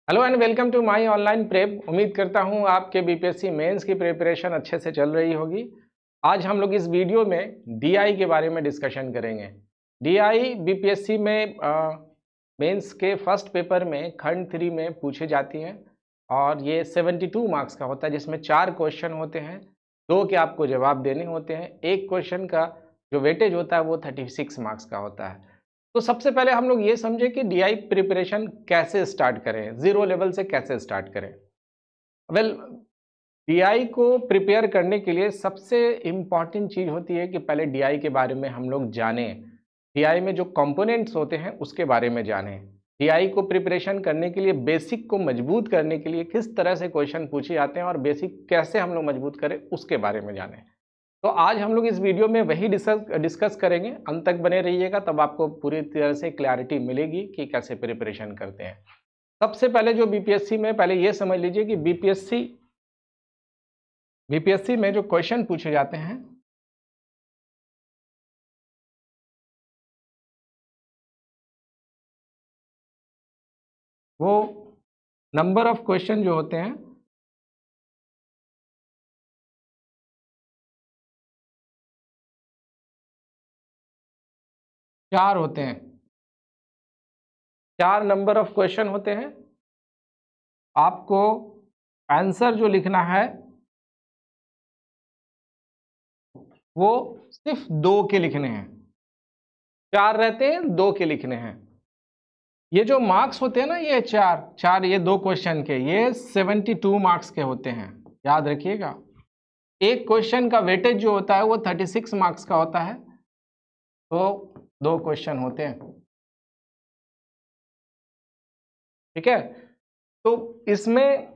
Hello and welcome to my online prep. उम्मीद करता हूं आपके बीपीएससी मेंस की प्रिपरेशन अच्छे से चल रही होगी। आज हम लोग इस वीडियो में डीआई के बारे में डिस्कशन करेंगे। डीआई बीपीएससी में मेंस के फर्स्ट पेपर में खंड 3 में पूछे जाती हैं और ये 72 मार्क्स का होता है, जिसमें 4 क्वेश्चन होते हैं, 2 के आपको जवाब देने होते हैं। एक क्वेश्चन का जो वेटेज होता है वो 36 मार्क्स का होता है। तो सबसे पहले हम लोग ये समझे कि डीआई प्रिपरेशन कैसे स्टार्ट करें, जीरो लेवल से कैसे स्टार्ट करें। वेल, डीआई को प्रिपेयर करने के लिए सबसे इम्पॉर्टेंट चीज़ होती है कि पहले डीआई के बारे में हम लोग जानें। डीआई में जो कंपोनेंट्स होते हैं उसके बारे में जानें। डीआई को प्रिपरेशन करने के लिए, बेसिक को मजबूत करने के लिए किस तरह से क्वेश्चन पूछे जाते हैं और बेसिक कैसे हम लोग मजबूत करें उसके बारे में जानें। तो आज हम लोग इस वीडियो में वही डिस्कस करेंगे। अंत तक बने रहिएगा, तब आपको पूरी तरह से क्लैरिटी मिलेगी कि कैसे प्रिपरेशन करते हैं। सबसे पहले जो बीपीएससी में, पहले ये समझ लीजिए कि बीपीएससी में जो क्वेश्चन पूछे जाते हैं वो नंबर ऑफ क्वेश्चन जो होते हैं चार होते हैं। 4 नंबर ऑफ क्वेश्चन होते हैं। आपको आंसर जो लिखना है वो सिर्फ 2 के लिखने हैं। 4 रहते हैं, 2 के लिखने हैं। ये जो मार्क्स होते हैं ना, ये चार ये 2 क्वेश्चन के, ये 72 मार्क्स के होते हैं, याद रखिएगा। एक क्वेश्चन का वेटेज जो होता है वो 36 मार्क्स का होता है। तो 2 क्वेश्चन होते हैं, ठीक है। तो इसमें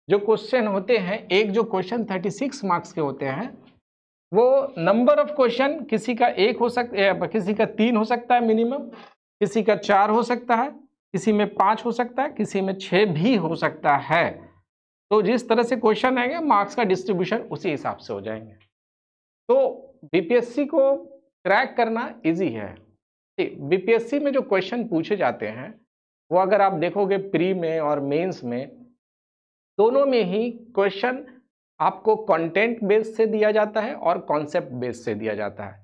जो क्वेश्चन होते हैं, एक जो क्वेश्चन 36 मार्क्स के होते हैं, वो नंबर ऑफ क्वेश्चन किसी का 1 हो सकता है, किसी का 3 हो सकता है मिनिमम, किसी का 4 हो सकता है, किसी में 5 हो सकता है, किसी में 6 भी हो सकता है। तो जिस तरह से क्वेश्चन आएंगे, मार्क्स का डिस्ट्रीब्यूशन उसी हिसाब से हो जाएंगे। तो बीपीएससी को क्रैक करना इजी है। बीपीएससी में जो क्वेश्चन पूछे जाते हैं वो अगर आप देखोगे प्री में और मेंस में, दोनों में ही क्वेश्चन आपको कंटेंट बेस्ड से दिया जाता है और कॉन्सेप्ट बेस्ड से दिया जाता है।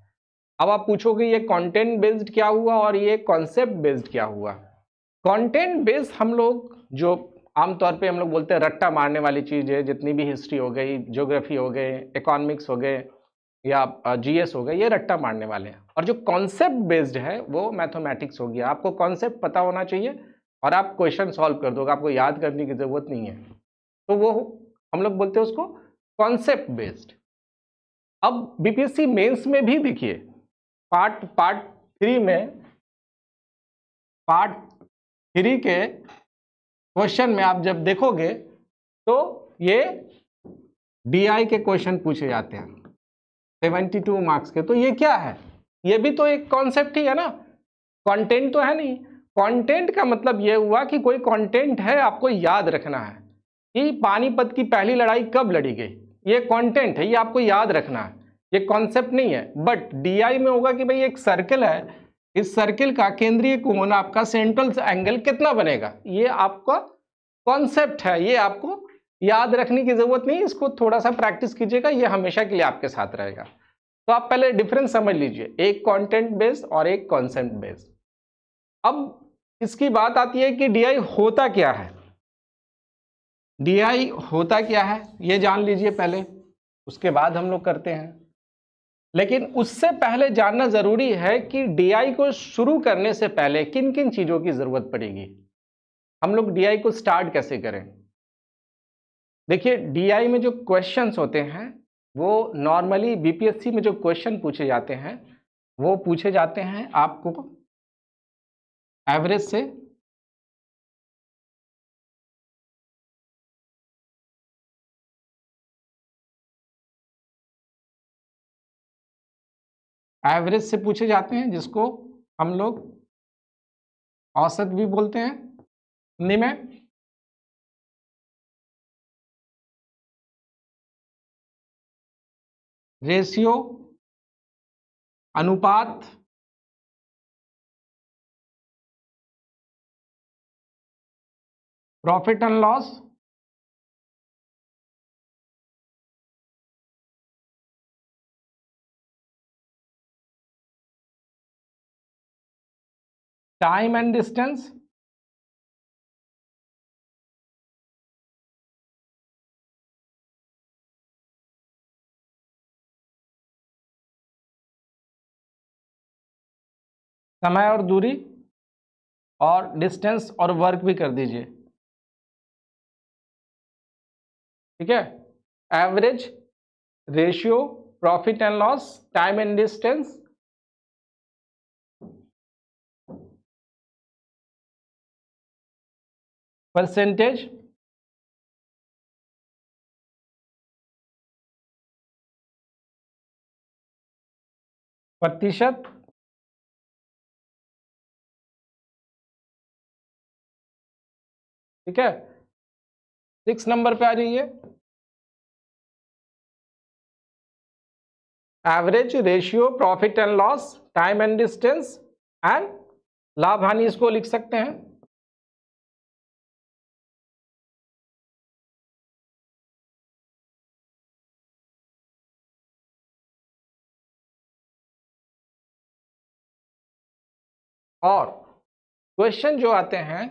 अब आप पूछोगे ये कंटेंट बेस्ड क्या हुआ और ये कॉन्सेप्ट बेस्ड क्या हुआ। कंटेंट बेस्ड हम लोग जो आमतौर पे हम लोग बोलते हैं रट्टा मारने वाली चीज़ है, जितनी भी हिस्ट्री हो गई, ज्योग्राफी हो गए, इकोनॉमिक्स हो गए या जीएस हो गए, ये रट्टा मारने वाले हैं। और जो कॉन्सेप्ट बेस्ड है वो मैथमेटिक्स हो गया। आपको कॉन्सेप्ट पता होना चाहिए और आप क्वेश्चन सॉल्व कर दोगे, आपको याद करने की ज़रूरत नहीं है। तो वो हम लोग बोलते हैं उसको कॉन्सेप्ट बेस्ड। अब बीपीएससी मेंस में भी देखिए, पार्ट 3 में, पार्ट 3 के क्वेश्चन में आप जब देखोगे तो ये डीआई के क्वेश्चन पूछे जाते हैं 72 मार्क्स के। तो ये क्या है? ये भी तो एक कॉन्सेप्ट ही है ना, कंटेंट तो है नहीं। कंटेंट का मतलब ये हुआ कि कोई कंटेंट है, आपको याद रखना है कि पानीपत की पहली लड़ाई कब लड़ी गई। ये कंटेंट है, ये आपको याद रखना है, ये कॉन्सेप्ट नहीं है। बट डीआई में होगा कि भाई एक सर्कल है, इस सर्किल का केंद्रीय कोण, आपका सेंट्रल एंगल कितना बनेगा, ये आपका कॉन्सेप्ट है। ये आपको याद रखने की जरूरत नहीं, इसको थोड़ा सा प्रैक्टिस कीजिएगा, ये हमेशा के लिए आपके साथ रहेगा। तो आप पहले डिफरेंस समझ लीजिए, एक कंटेंट बेस्ड और एक कॉन्सेप्ट बेस्ड। अब इसकी बात आती है कि डीआई होता क्या है। डीआई होता क्या है ये जान लीजिए पहले, उसके बाद हम लोग करते हैं। लेकिन उससे पहले जानना जरूरी है कि डीआई को शुरू करने से पहले किन किन चीजों की जरूरत पड़ेगी, हम लोग डीआई को स्टार्ट कैसे करें। देखिए, डीआई में जो क्वेश्चंस होते हैं वो नॉर्मली बीपीएससी में जो क्वेश्चन पूछे जाते हैं वो पूछे जाते हैं आपको एवरेज से, एवरेज से पूछे जाते हैं, जिसको हम लोग औसत भी बोलते हैं हिंदी में। रेशियो, अनुपात, profit and loss, time and distance, समय और दूरी, और डिस्टेंस और वर्क भी कर दीजिए। ठीक है, average, ratio, profit and loss, time and distance, percentage, प्रतिशत, ठीक है। 6 नंबर पे आ जाइए, average, ratio, profit and loss, time and distance and लाभ हानि, इसको लिख सकते हैं। और क्वेश्चन जो आते हैं,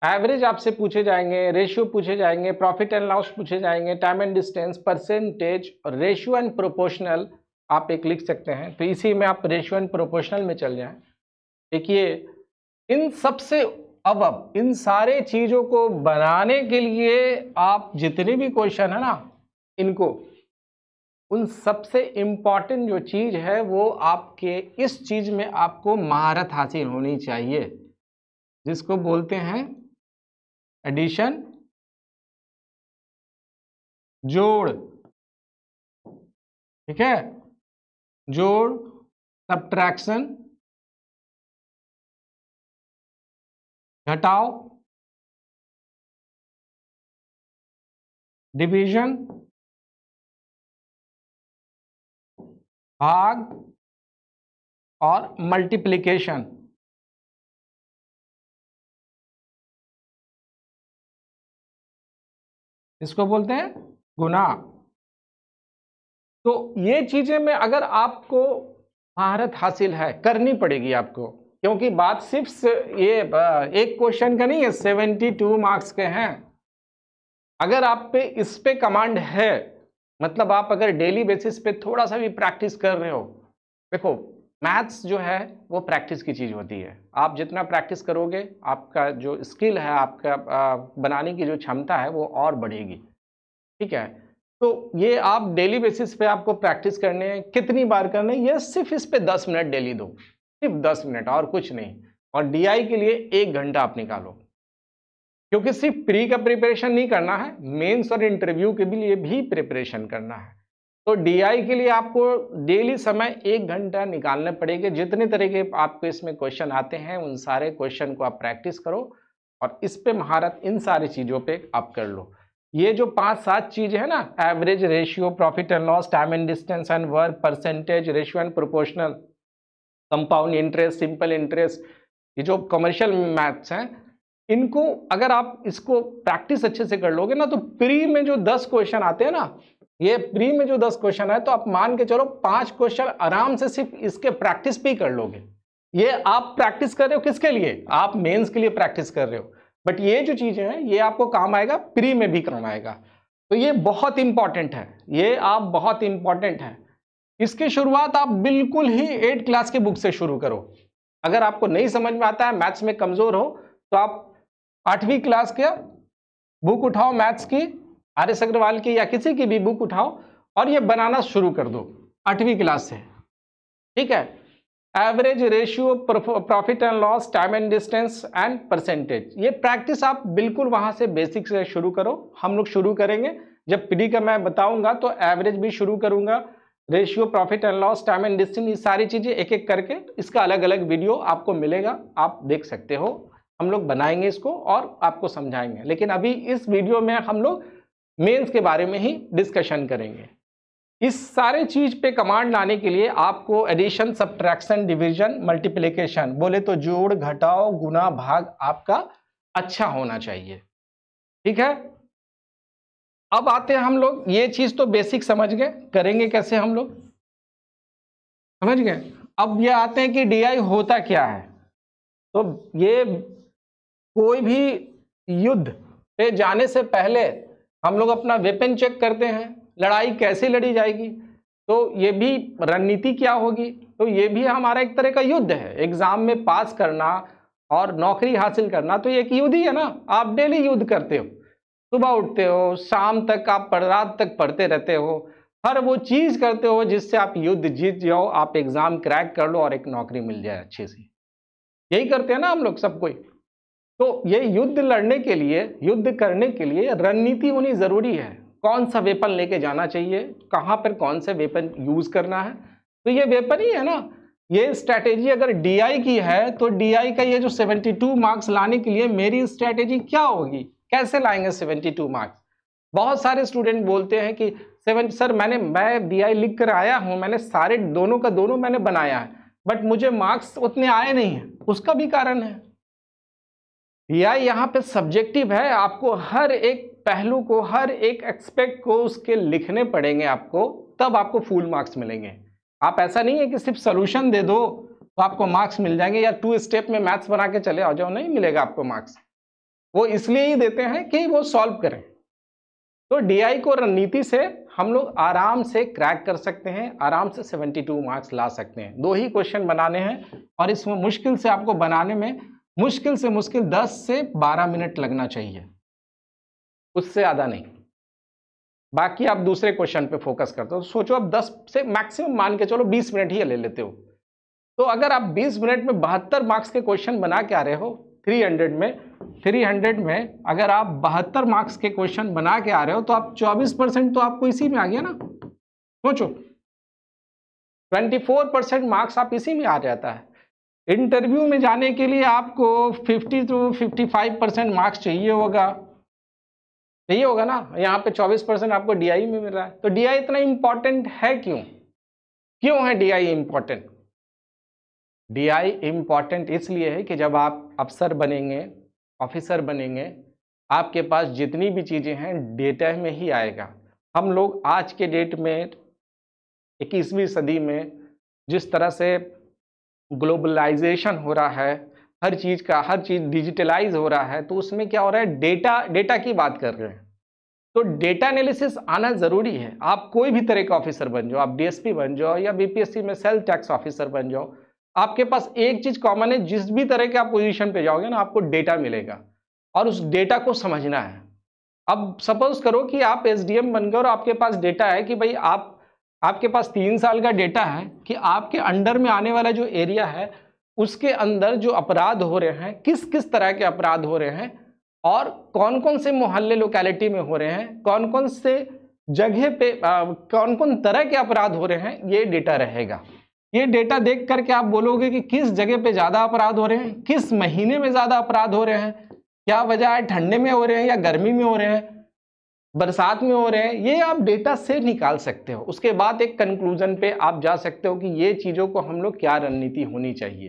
एवरेज आपसे पूछे जाएंगे, रेशियो पूछे जाएंगे, प्रॉफिट एंड लॉस पूछे जाएंगे, time and distance, percentage, ratio and proportional आप एक लिख सकते हैं। तो इसी में आप रेशियो एंड प्रोपोर्शनल में चल जाएं। देखिए, इन सबसे अब इन सारे चीजों को बनाने के लिए आप जितने भी क्वेश्चन है ना, इनको उन सबसे इंपॉर्टेंट जो चीज है वो आपके इस चीज में आपको महारत हासिल होनी चाहिए, जिसको बोलते हैं एडिशन, जोड़। ठीक है, जोड़, सब्ट्रैक्शन, घटाव, डिवीजन, भाग और मल्टीप्लिकेशन। इसको बोलते हैं गुना। तो ये चीजें में अगर आपको महारत हासिल है, करनी पड़ेगी आपको, क्योंकि बात सिर्फ ये एक क्वेश्चन का नहीं है, 72 मार्क्स के हैं। अगर आप पे इस पे कमांड है, मतलब आप अगर डेली बेसिस पे थोड़ा सा भी प्रैक्टिस कर रहे हो, देखो मैथ्स जो है वो प्रैक्टिस की चीज होती है। आप जितना प्रैक्टिस करोगे, आपका जो स्किल है, आपका बनाने की जो क्षमता है वो और बढ़ेगी। ठीक है, तो ये आप डेली बेसिस पे आपको प्रैक्टिस करने हैं। कितनी बार करने हैं? ये सिर्फ इस पे 10 मिनट डेली दो, सिर्फ 10 मिनट और कुछ नहीं। और डीआई के लिए 1 घंटा आप निकालो, क्योंकि सिर्फ प्री का प्रिपरेशन नहीं करना है, मेंस और इंटरव्यू के लिए भी प्रिपरेशन करना है। तो डीआई के लिए आपको डेली समय 1 घंटा निकालने पड़ेंगे। जितने तरह के आपको इसमें क्वेश्चन आते हैं उन सारे क्वेश्चन को आप प्रैक्टिस करो और इस पे महारत इन सारी चीजों पे आप कर लो। ये जो 5-7 चीजें है ना, average, ratio, profit and loss, time and distance and work, percentage, ratio and proportional, compound interest, simple interest, ये जो कमर्शियल मैथ्स हैं, इनको अगर आप इसको प्रैक्टिस अच्छे से कर लोगे ना, तो प्री में जो 10 क्वेश्चन आते हैं ना, ये प्री में जो 10 क्वेश्चन है, तो आप मान के चलो 5 क्वेश्चन आराम से सिर्फ इसके प्रैक्टिस पे ही कर लोगे। ये आप प्रैक्टिस कर रहे हो किसके लिए? आप मेंस के लिए प्रैक्टिस कर रहे हो, बट ये जो चीजें हैं ये आपको काम आएगा, प्री में भी काम आएगा। तो ये बहुत इंपॉर्टेंट है, ये आप बहुत इंपॉर्टेंट है। इसकी शुरुआत आप बिल्कुल ही 8 क्लास की बुक से शुरू करो। अगर आपको नहीं समझ में आता है, मैथ्स में कमजोर हो, तो आप 8वीं क्लास के बुक उठाओ, मैथ्स की, आर.एस. अग्रवाल की या किसी की भी बुक उठाओ और ये बनाना शुरू कर दो 8वीं क्लास से। ठीक है, average, ratio, profit and loss, time and distance and percentage, ये प्रैक्टिस आप बिल्कुल वहां से बेसिक से शुरू करो। हम लोग शुरू करेंगे जब प्री का मैं बताऊंगा, तो एवरेज भी शुरू करूंगा, ratio, profit and loss, time and distance, ये सारी चीजें एक एक करके, इसका अलग अलग वीडियो आपको मिलेगा, आप देख सकते हो। हम लोग बनाएंगे इसको और आपको समझाएंगे, लेकिन अभी इस वीडियो में हम लोग मेंस के बारे में ही डिस्कशन करेंगे। इस सारे चीज पे कमांड लाने के लिए आपको एडिशन, सब्ट्रैक्शन, डिवीजन, मल्टीप्लिकेशन, बोले तो जोड़, घटाव, गुना, भाग आपका अच्छा होना चाहिए। ठीक है, अब आते हैं हम लोग, ये चीज तो बेसिक समझ गए, करेंगे कैसे हम लोग समझ गए। अब ये आते हैं कि डीआई होता क्या है। तो ये कोई भी युद्ध पे जाने से पहले हम लोग अपना वेपन चेक करते हैं, लड़ाई कैसे लड़ी जाएगी, तो ये भी रणनीति क्या होगी, तो ये भी हमारा एक तरह का युद्ध है। एग्जाम में पास करना और नौकरी हासिल करना तो ये एक युद्ध ही है ना। आप डेली युद्ध करते हो, सुबह उठते हो, शाम तक आप रात तक पढ़ते रहते हो, हर वो चीज करते हो जिससे आप युद्ध जीत जाओ, आप एग्जाम क्रैक कर लो और एक नौकरी मिल जाए अच्छी सी। यही करते हैं ना हम लोग सब कोई। तो ये युद्ध लड़ने के लिए, युद्ध करने के लिए रणनीति होनी जरूरी है। कौन सा वेपन लेके जाना चाहिए, कहां पर कौन से वेपन यूज करना है, तो ये वेपन ही है ना। ये स्ट्रैटेजी अगर डीआई की है तो डीआई का ये जो 72 मार्क्स लाने के लिए मेरी स्ट्रैटेजी क्या होगी, कैसे लाएंगे 72 मार्क्स। बहुत सारे स्टूडेंट बोलते हैं कि सर मैं डीआई लिख कर आया हूं, मैंने सारे दोनों का दोनों मैंने बनाया है, बट मुझे मार्क्स उतने आए नहीं है। उसका भी कारण है, डीआई यहाँ पे सब्जेक्टिव है। आपको हर एक पहलू को, हर एक एक्सपेक्ट को उसके लिखने पड़ेंगे आपको, तब आपको फुल मार्क्स मिलेंगे। आप ऐसा नहीं है कि सिर्फ सोल्यूशन दे दो तो आपको मार्क्स मिल जाएंगे, या 2 स्टेप में मैथ्स बना के चले आ जाओ, नहीं मिलेगा आपको मार्क्स। वो इसलिए ही देते हैं कि वो सॉल्व करें। तो डीआई को रणनीति से हम लोग आराम से क्रैक कर सकते हैं, आराम से 72 मार्क्स ला सकते हैं। 2 ही क्वेश्चन बनाने हैं और इसमें मुश्किल से आपको बनाने में मुश्किल से मुश्किल 10 से 12 मिनट लगना चाहिए, उससे ज़्यादा नहीं। बाकी आप दूसरे क्वेश्चन पे फोकस करते हो। सोचो आप 10 से मैक्सिमम मान के चलो 20 मिनट ही ले लेते हो, तो अगर आप 20 मिनट में 72 मार्क्स के क्वेश्चन बना के आ रहे हो 300 में अगर आप 72 मार्क्स के क्वेश्चन बना के आ रहे हो तो आप 24% तो आपको इसी में आ गया ना। सोचो 24% मार्क्स आप इसी में आ जाता है। इंटरव्यू में जाने के लिए आपको 50 to 55% मार्क्स चाहिए होगा ना। यहाँ पे 24% आपको डीआई में मिल रहा है। तो डीआई इतना इंपॉर्टेंट है क्यों है डीआई इंपॉर्टेंट? डीआई इंपॉर्टेंट इसलिए है कि जब आप अफसर बनेंगे, ऑफिसर बनेंगे, आपके पास जितनी भी चीज़ें हैं डेटा में ही आएगा। हम लोग आज के डेट में 21वीं सदी में जिस तरह से ग्लोबलाइजेशन हो रहा है, हर चीज़ डिजिटलाइज हो रहा है, तो उसमें क्या हो रहा है, डेटा की बात कर रहे हैं। तो डेटा एनालिसिस आना ज़रूरी है। आप कोई भी तरह का ऑफिसर बन जाओ, आप डीएसपी बन जाओ या बीपीएससी में सेल टैक्स ऑफिसर बन जाओ, आपके पास एक चीज़ कॉमन है, जिस भी तरह के आप पोजीशन पे जाओगे ना, आपको डेटा मिलेगा और उस डेटा को समझना है। अब सपोज करो कि आप एसडीएम बन गए और आपके पास डेटा है कि भाई आपके पास 3 साल का डेटा है कि आपके अंडर में आने वाला जो एरिया है उसके अंदर जो अपराध हो रहे हैं, किस किस तरह के अपराध हो रहे हैं और कौन कौन से मोहल्ले लोकेलिटी में हो रहे हैं, कौन कौन से जगह पे कौन कौन तरह के अपराध हो रहे हैं, ये डेटा रहेगा। ये डेटा देख करके आप बोलोगे कि किस जगह पे ज़्यादा अपराध हो रहे हैं, किस महीने में ज़्यादा अपराध हो रहे हैं, क्या वजह है, ठंडे में हो रहे हैं या गर्मी में हो रहे हैं, बरसात में हो रहे हैं। ये आप डेटा से निकाल सकते हो। उसके बाद एक कंक्लूजन पे आप जा सकते हो कि ये चीज़ों को हम लोग क्या रणनीति होनी चाहिए।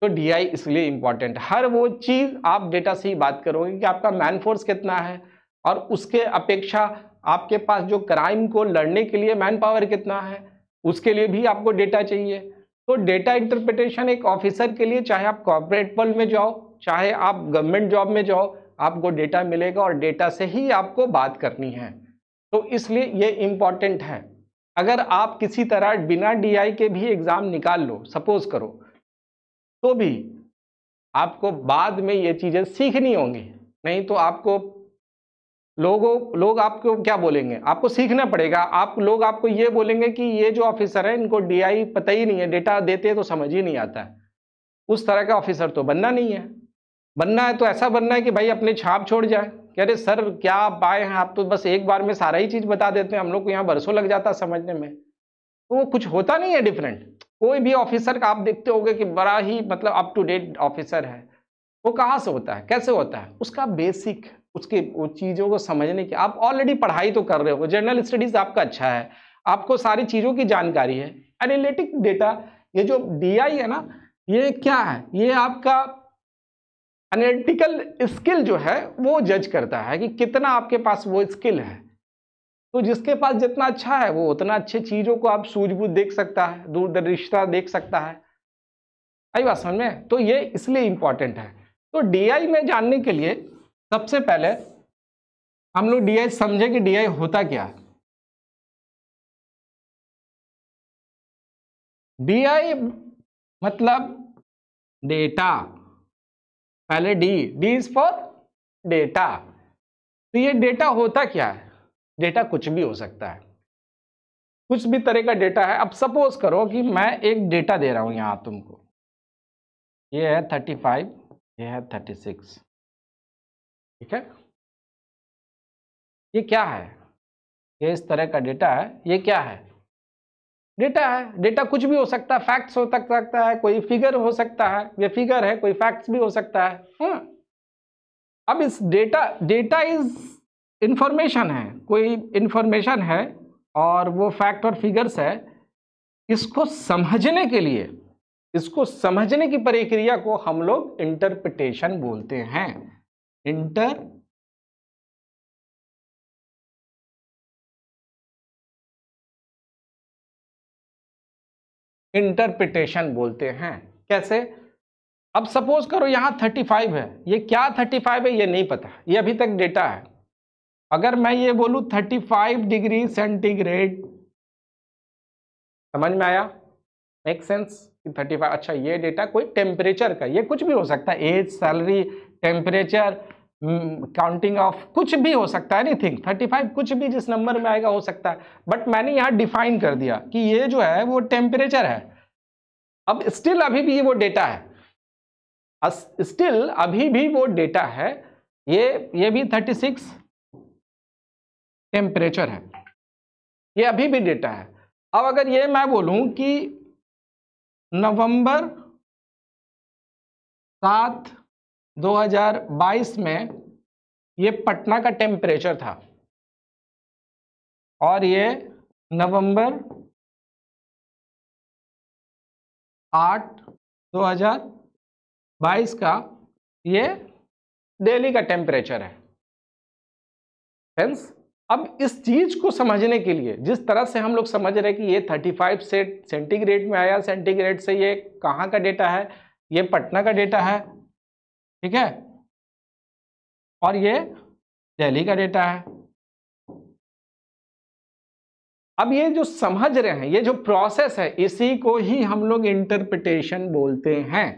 तो डीआई इसलिए इंपॉर्टेंट, हर वो चीज़ आप डेटा से ही बात करोगे कि आपका मैन फोर्स कितना है और उसके अपेक्षा आपके पास जो क्राइम को लड़ने के लिए मैन पावर कितना है, उसके लिए भी आपको डेटा चाहिए। तो डेटा इंटरप्रिटेशन एक ऑफिसर के लिए, चाहे आप कॉर्पोरेट वर्ल्ड में जाओ, चाहे आप गवर्नमेंट जॉब में जाओ, आपको डेटा मिलेगा और डेटा से ही आपको बात करनी है। तो इसलिए ये इंपॉर्टेंट है। अगर आप किसी तरह बिना डीआई के भी एग्जाम निकाल लो, सपोज करो, तो भी आपको बाद में ये चीज़ें सीखनी होंगी, नहीं तो आपको लोग आपको क्या बोलेंगे, आपको सीखना पड़ेगा। लोग आपको ये बोलेंगे कि ये जो ऑफिसर है इनको डीआई पता ही नहीं है, डेटा देते हैं तो समझ ही नहीं आता है। उस तरह का ऑफिसर तो बनना नहीं है। बनना है तो ऐसा बनना है कि भाई अपने छाप छोड़ जाए कि अरे सर क्या आप आए हैं, आप तो बस एक बार में सारा ही चीज़ बता देते हैं, हम लोग को यहाँ बरसों लग जाता समझने में। तो वो कुछ होता नहीं है डिफरेंट। कोई भी ऑफिसर का आप देखते होंगे कि बड़ा ही मतलब अप टू डेट ऑफिसर है, वो कहाँ से होता है, कैसे होता है, उसका बेसिक, उसके वो चीज़ों को समझने की आप ऑलरेडी पढ़ाई तो कर रहे हो, जनरल स्टडीज आपका अच्छा है, आपको सारी चीज़ों की जानकारी है। एनालिटिक डेटा, ये जो डीआई है ना, ये क्या है, ये आपका एनालिटिकल स्किल जो है वो जज करता है कि कितना आपके पास वो स्किल है। तो जिसके पास जितना अच्छा है वो उतना अच्छे चीजों को आप सूझबूझ देख सकता है, दूरदर्शिता देख सकता है। आई बात समझ में? तो ये इसलिए इंपॉर्टेंट है। तो डीआई में जानने के लिए सबसे पहले हम लोग डीआई समझे कि डीआई होता क्या है। डीआई मतलब डेटा, पहले डी इज फॉर डेटा। तो ये डेटा होता क्या है? डेटा कुछ भी हो सकता है, कुछ भी तरह का डेटा है। अब सपोज करो कि मैं एक डेटा दे रहा हूं यहां तुमको, ये है 35, ये है 36, ठीक है। ये क्या है? ये इस तरह का डेटा है। ये क्या है? डेटा है। डेटा कुछ भी हो सकता है, फैक्ट्स हो सकता है, कोई फिगर हो सकता है, ये फिगर है, कोई फैक्ट्स भी हो सकता है। अब इस डेटा इज इंफॉर्मेशन है, कोई इंफॉर्मेशन है और वो फैक्ट और फिगर्स है। इसको समझने के लिए, इसको समझने की प्रक्रिया को हम लोग इंटरप्रिटेशन बोलते हैं। इंटरप्रिटेशन बोलते हैं। कैसे? अब सपोज करो यहां 35 है, ये क्या 35 है ये नहीं पता, ये अभी तक डेटा है। अगर मैं ये बोलूं 35 डिग्री सेंटीग्रेड, समझ में आया? Make sense? 35, अच्छा ये डेटा कोई टेम्परेचर का, ये कुछ भी हो सकता है, age, salary, temperature, counting of, कुछ भी हो सकता है, एनीथिंग। 35 कुछ भी जिस नंबर में आएगा हो सकता है, बट मैंने यहां डिफाइन कर दिया कि ये जो है वो टेम्परेचर है। अब स्टिल अभी भी वो डेटा है, स्टिल अभी भी वो डेटा है। ये भी 36 टेम्परेचर है, ये अभी भी डेटा है। अब अगर ये मैं बोलूं कि नवंबर 7, 2022 में ये पटना का टेम्परेचर था, और ये नवंबर 8, 2022 का ये दिल्ली का टेम्परेचर है। फ्रेंड्स, अब इस चीज को समझने के लिए, जिस तरह से हम लोग समझ रहे हैं कि ये 35 से सेंटीग्रेड में आया, सेंटीग्रेड से ये कहाँ का डेटा है? ये पटना का डेटा है, ठीक है, और ये दिल्ली का डेटा है। अब ये जो समझ रहे हैं, ये जो प्रोसेस है, इसी को ही हम लोग इंटरप्रिटेशन बोलते हैं।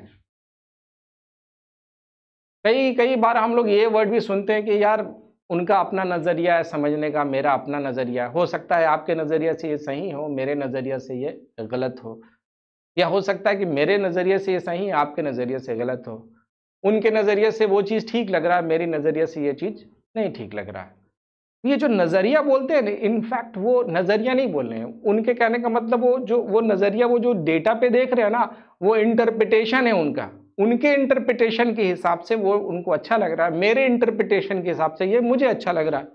कई कई बार हम लोग ये वर्ड भी सुनते हैं कि यार उनका अपना नजरिया है समझने का, मेरा अपना नजरिया। हो सकता है आपके नजरिया से ये सही हो, मेरे नजरिया से ये गलत हो, या हो सकता है कि मेरे नजरिए से ये सही है, आपके नजरिए से गलत हो। उनके नजरिए से वो चीज ठीक लग रहा है, मेरी नजरिए से ये चीज नहीं ठीक लग रहा है। ये जो नजरिया बोलते हैं ना, इनफैक्ट वो नजरिया नहीं बोल रहे हैं। उनके कहने का मतलब वो नजरिया, वो जो डेटा पे देख रहे हैं ना, वो इंटरप्रिटेशन है उनका। उनके इंटरप्रिटेशन के हिसाब से वो उनको अच्छा लग रहा है, मेरे इंटरप्रिटेशन के हिसाब से ये मुझे अच्छा लग रहा है।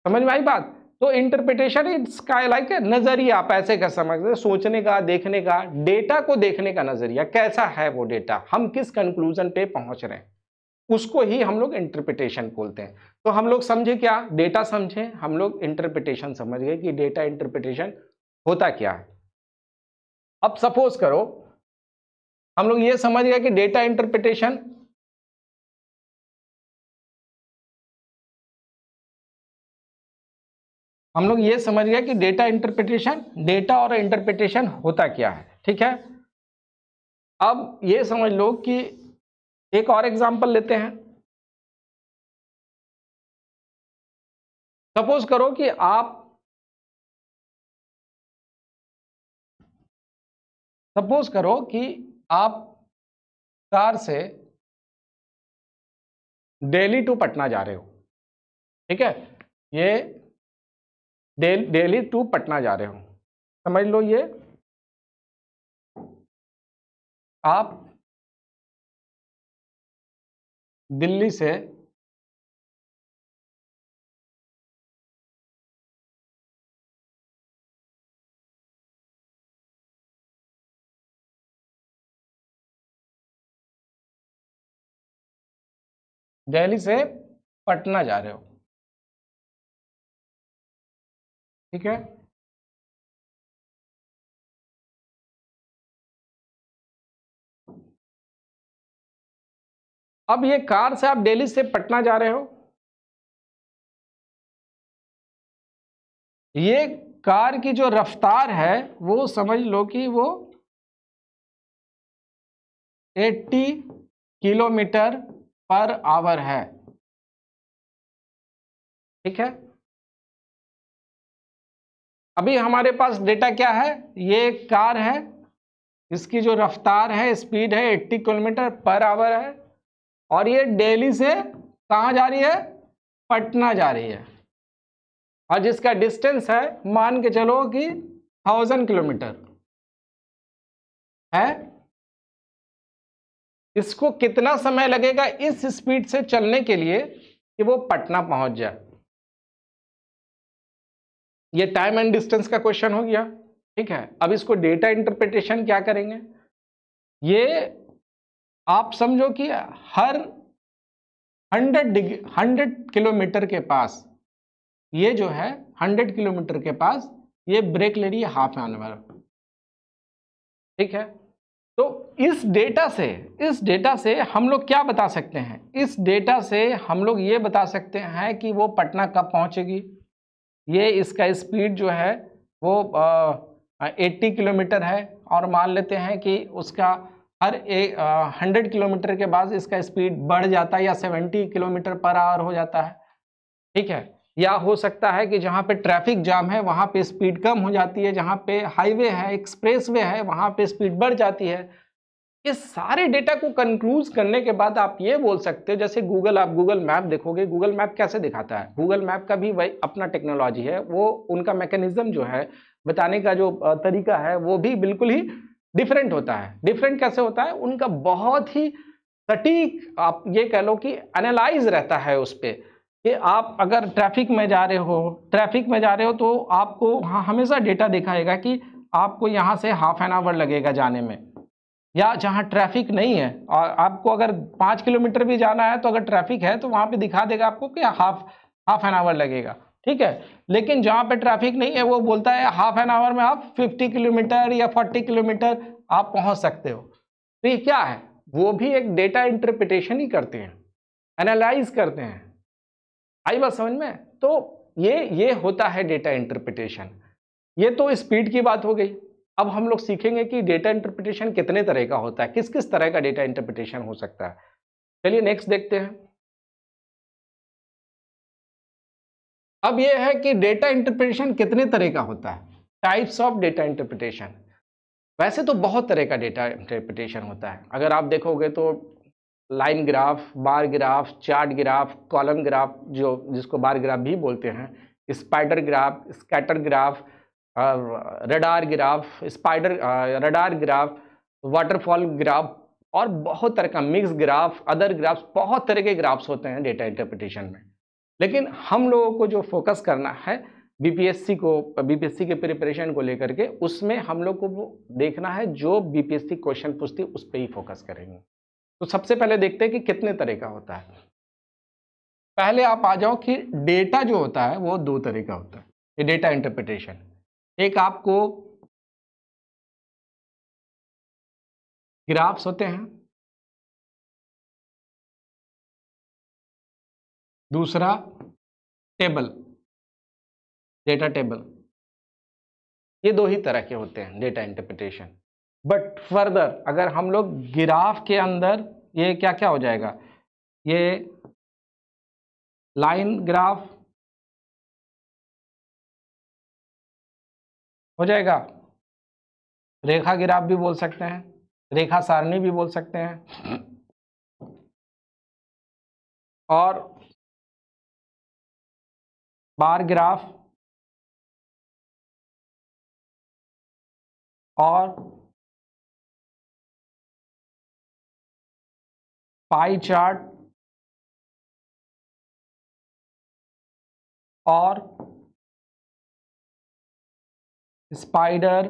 समझ में आई बात? तो इंटरप्रिटेशन इट्स लाइक नजरिया, आप ऐसे कर समझते, सोचने का, देखने का, डेटा को देखने का नजरिया, कैसा है वो डेटा, हम किस कंक्लूजन पे पहुंच रहे हैं, उसको ही हम लोग इंटरप्रिटेशन बोलते हैं। तो हम लोग समझे क्या? डेटा समझे, हम लोग इंटरप्रिटेशन समझ गए कि डेटा इंटरप्रिटेशन होता क्या है। अब सपोज करो हम लोग ये समझ गए कि डेटा इंटरप्रिटेशन, हम लोग ये समझ गए कि डेटा इंटरप्रिटेशन, डेटा और इंटरप्रिटेशन होता क्या है, ठीक है। अब ये समझ लो कि एक और एग्जांपल लेते हैं। सपोज करो कि आप, सपोज करो कि आप कार से दिल्ली टू पटना जा रहे हो, ठीक है। ये दिल्ली टू पटना जा रहे हो, समझ लो ये आप दिल्ली से दिल्ली से पटना जा रहे हो, ठीक है। अब ये कार से आप दिल्ली से पटना जा रहे हो, ये कार की जो रफ्तार है वो समझ लो कि वो 80 किलोमीटर पर आवर है, ठीक है। अभी हमारे पास डेटा क्या है, ये कार है, इसकी जो रफ्तार है, स्पीड है 80 किलोमीटर पर आवर है, और ये दिल्ली से कहाँ जा रही है, पटना जा रही है, और जिसका डिस्टेंस है मान के चलो कि 1000 किलोमीटर है। इसको कितना समय लगेगा इस स्पीड से चलने के लिए कि वो पटना पहुंच जाए। ये टाइम एंड डिस्टेंस का क्वेश्चन हो गया, ठीक है। अब इसको डेटा इंटरप्रिटेशन क्या करेंगे, ये आप समझो कि हर 100 किलोमीटर के पास ये जो है 100 किलोमीटर के पास ये ब्रेक ले रही है हाफ एन आवर, ठीक है। तो इस डेटा से हम लोग क्या बता सकते हैं, इस डेटा से हम लोग ये बता सकते हैं कि वो पटना कब पहुंचेगी। ये इसका स्पीड जो है वो 80 किलोमीटर है, और मान लेते हैं कि उसका हर 100 किलोमीटर के बाद इसका स्पीड बढ़ जाता है या 70 किलोमीटर पर आवर हो जाता है, ठीक है। या हो सकता है कि जहाँ पे ट्रैफिक जाम है वहाँ पे स्पीड कम हो जाती है, जहाँ पे हाईवे है, एक्सप्रेसवे है, वहाँ पे स्पीड बढ़ जाती है। ये सारे डेटा को कंक्लूज करने के बाद आप ये बोल सकते हो, जैसे आप गूगल मैप देखोगे, गूगल मैप कैसे दिखाता है, गूगल मैप का भी वही अपना टेक्नोलॉजी है, वो उनका मैकेनिज्म जो है बताने का जो तरीका है वो भी बिल्कुल ही डिफरेंट होता है। डिफरेंट कैसे होता है, उनका बहुत ही सटीक आप ये कह लो कि एनालाइज रहता है उस पर, कि आप अगर ट्रैफिक में जा रहे हो तो आपको वहाँ हमेशा डेटा दिखाएगा कि आपको यहाँ से हाफ एन आवर लगेगा जाने में, या जहाँ ट्रैफिक नहीं है और आपको अगर 5 किलोमीटर भी जाना है तो अगर ट्रैफिक है तो वहाँ पे दिखा देगा आपको कि हाफ एन आवर लगेगा, ठीक है। लेकिन जहाँ पे ट्रैफिक नहीं है वो बोलता है हाफ एन आवर में आप 50 किलोमीटर या 40 किलोमीटर आप पहुँच सकते हो। तो ये क्या है, वो भी एक डेटा इंटरप्रिटेशन ही करते हैं, एनालाइज करते हैं। आई बात समझ में? तो ये होता है डेटा इंटरप्रिटेशन। ये तो स्पीड की बात हो गई। अब हम लोग सीखेंगे कि डेटा इंटरप्रिटेशन कितने तरह का होता है, किस किस तरह का डेटा इंटरप्रिटेशन हो सकता है। चलिए नेक्स्ट देखते हैं। अब ये है कि डेटा इंटरप्रिटेशन कितने तरह का होता है, टाइप्स ऑफ डेटा इंटरप्रिटेशन। वैसे तो बहुत तरह का डेटा इंटरप्रिटेशन होता है। अगर आप देखोगे तो line graph, bar graph, chart graph, column graph, जो जिसको बार ग्राफ भी बोलते हैं, spider graph, scatter graph, radar graph, radar graph, waterfall graph, और बहुत तरह का मिक्स ग्राफ, अदर ग्राफ्स, बहुत तरह के ग्राफ्स होते हैं डेटा इंटरप्रिटेशन में। लेकिन हम लोगों को जो फोकस करना है बीपीएससी के प्रिपरेशन को लेकर के, उसमें हम लोग को वो देखना है जो बीपीएससी क्वेश्चन पूछती है उस पर ही फोकस करेंगे। तो सबसे पहले देखते हैं कि कितने तरह का होता है। पहले आप आ जाओ कि डेटा जो होता है वो दो तरह का होता है, ये डेटा इंटरप्रिटेशन। एक आपको ग्राफ्स होते हैं, दूसरा टेबल, डेटा टेबल। ये दो ही तरह के होते हैं डेटा इंटरप्रिटेशन। बट फर्दर अगर हम लोग ग्राफ के अंदर, ये क्या क्या हो जाएगा, ये लाइन ग्राफ हो जाएगा, रेखा ग्राफ भी बोल सकते हैं, रेखा सारणी भी बोल सकते हैं, और बार ग्राफ, और पाई चार्ट, और स्पाइडर,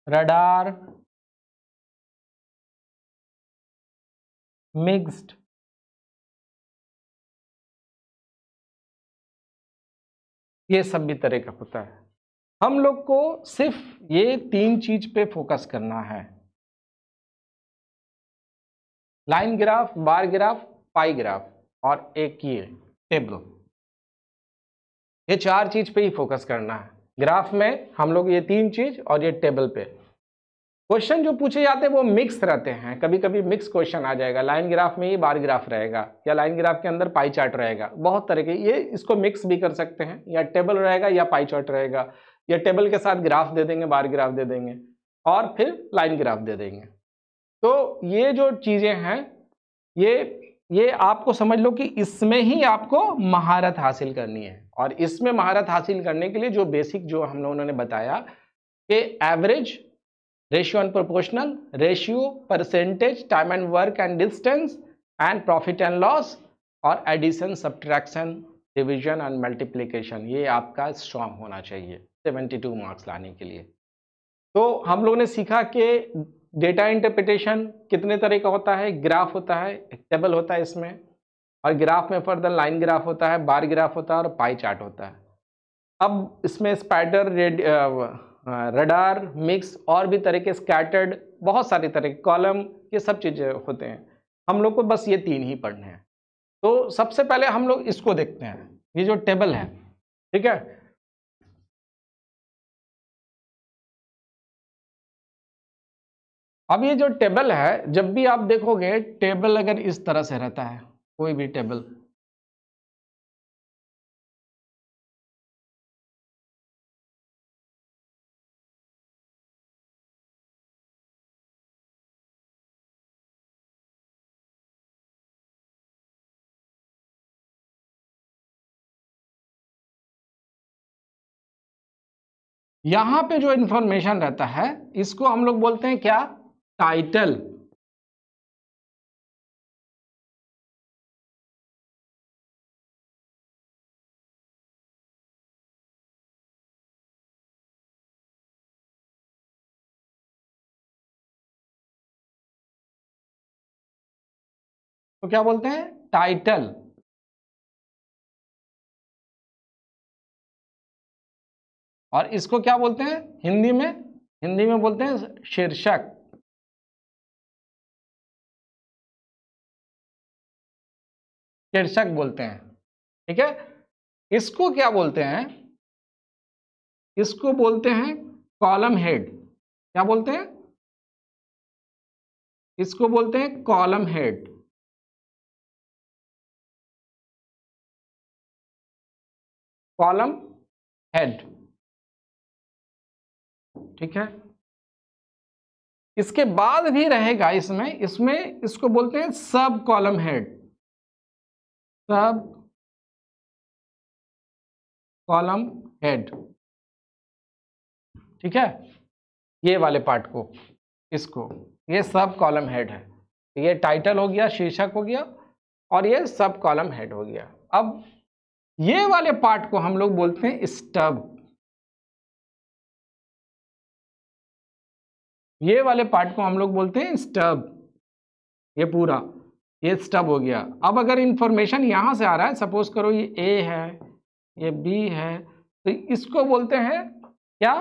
रडार, मिक्स्ड, ये सब भी तरह का होता है। हम लोग को सिर्फ ये 3 चीज पे फोकस करना है, लाइन ग्राफ, बार ग्राफ, पाई ग्राफ और एक ये टेबल। ये 4 चीज पे ही फोकस करना है ग्राफ में, हम लोग ये 3 चीज और ये टेबल पे। क्वेश्चन जो पूछे जाते हैं वो मिक्स रहते हैं, कभी कभी मिक्स क्वेश्चन आ जाएगा, लाइन ग्राफ में ही बार ग्राफ रहेगा या लाइन ग्राफ के अंदर पाई चार्ट रहेगा, बहुत तरह के, ये इसको मिक्स भी कर सकते हैं, या टेबल रहेगा या पाई चार्ट रहेगा, या टेबल के साथ ग्राफ दे देंगे, बार ग्राफ दे देंगे और फिर लाइन ग्राफ दे देंगे। तो ये जो चीजें हैं ये आपको समझ लो कि इसमें ही आपको महारत हासिल करनी है। और इसमें महारत हासिल करने के लिए जो बेसिक जो हम लोगों ने बताया कि average, ratio and proportional, ratio, percentage, time and work and distance and profit and loss, और addition, subtraction, division and multiplication, ये आपका स्ट्रांग होना चाहिए 72 मार्क्स लाने के लिए। तो हम लोगों ने सीखा कि डेटा इंटरप्रिटेशन कितने तरह का होता है, ग्राफ होता है, एक टेबल होता है इसमें, और ग्राफ में फर्दर लाइन ग्राफ होता है, बार ग्राफ होता है और पाई चार्ट होता है। अब इसमें स्पाइडर, रडार, मिक्स और भी तरह के, स्कैटर्ड, बहुत सारे तरह के कॉलम, ये सब चीज़ें होते हैं। हम लोग को बस ये 3 ही पढ़ने हैं। तो सबसे पहले हम लोग इसको देखते हैं, ये जो टेबल है, ठीक है। अब ये जो टेबल है, जब भी आप देखोगे टेबल अगर इस तरह से रहता है, कोई भी टेबल, यहां पे जो इंफॉर्मेशन रहता है इसको हम लोग बोलते हैं क्या, टाइटल। तो क्या बोलते हैं, टाइटल। और इसको क्या बोलते हैं हिंदी में, हिंदी में बोलते हैं शीर्षक। शीर्षक बोलते हैं, ठीक है। इसको क्या बोलते हैं, इसको बोलते हैं कॉलम हेड। क्या बोलते हैं, इसको बोलते हैं कॉलम हेड। कॉलम हेड, ठीक है। इसके बाद भी रहेगा इसमें इसमें इसको बोलते हैं सब कॉलम हेड। सब कॉलम हेड, ठीक है। ये वाले पार्ट को, इसको, ये सब कॉलम हेड है। ये टाइटल हो गया, शीर्षक हो गया, और ये सब कॉलम हेड हो गया। अब ये वाले पार्ट को हम लोग बोलते हैं स्टब। ये वाले पार्ट को हम लोग बोलते हैं स्टब। ये पूरा, ये स्टब हो गया। अब अगर इंफॉर्मेशन यहां से आ रहा है, सपोज करो ये ए है, ये बी है, तो इसको बोलते हैं क्या,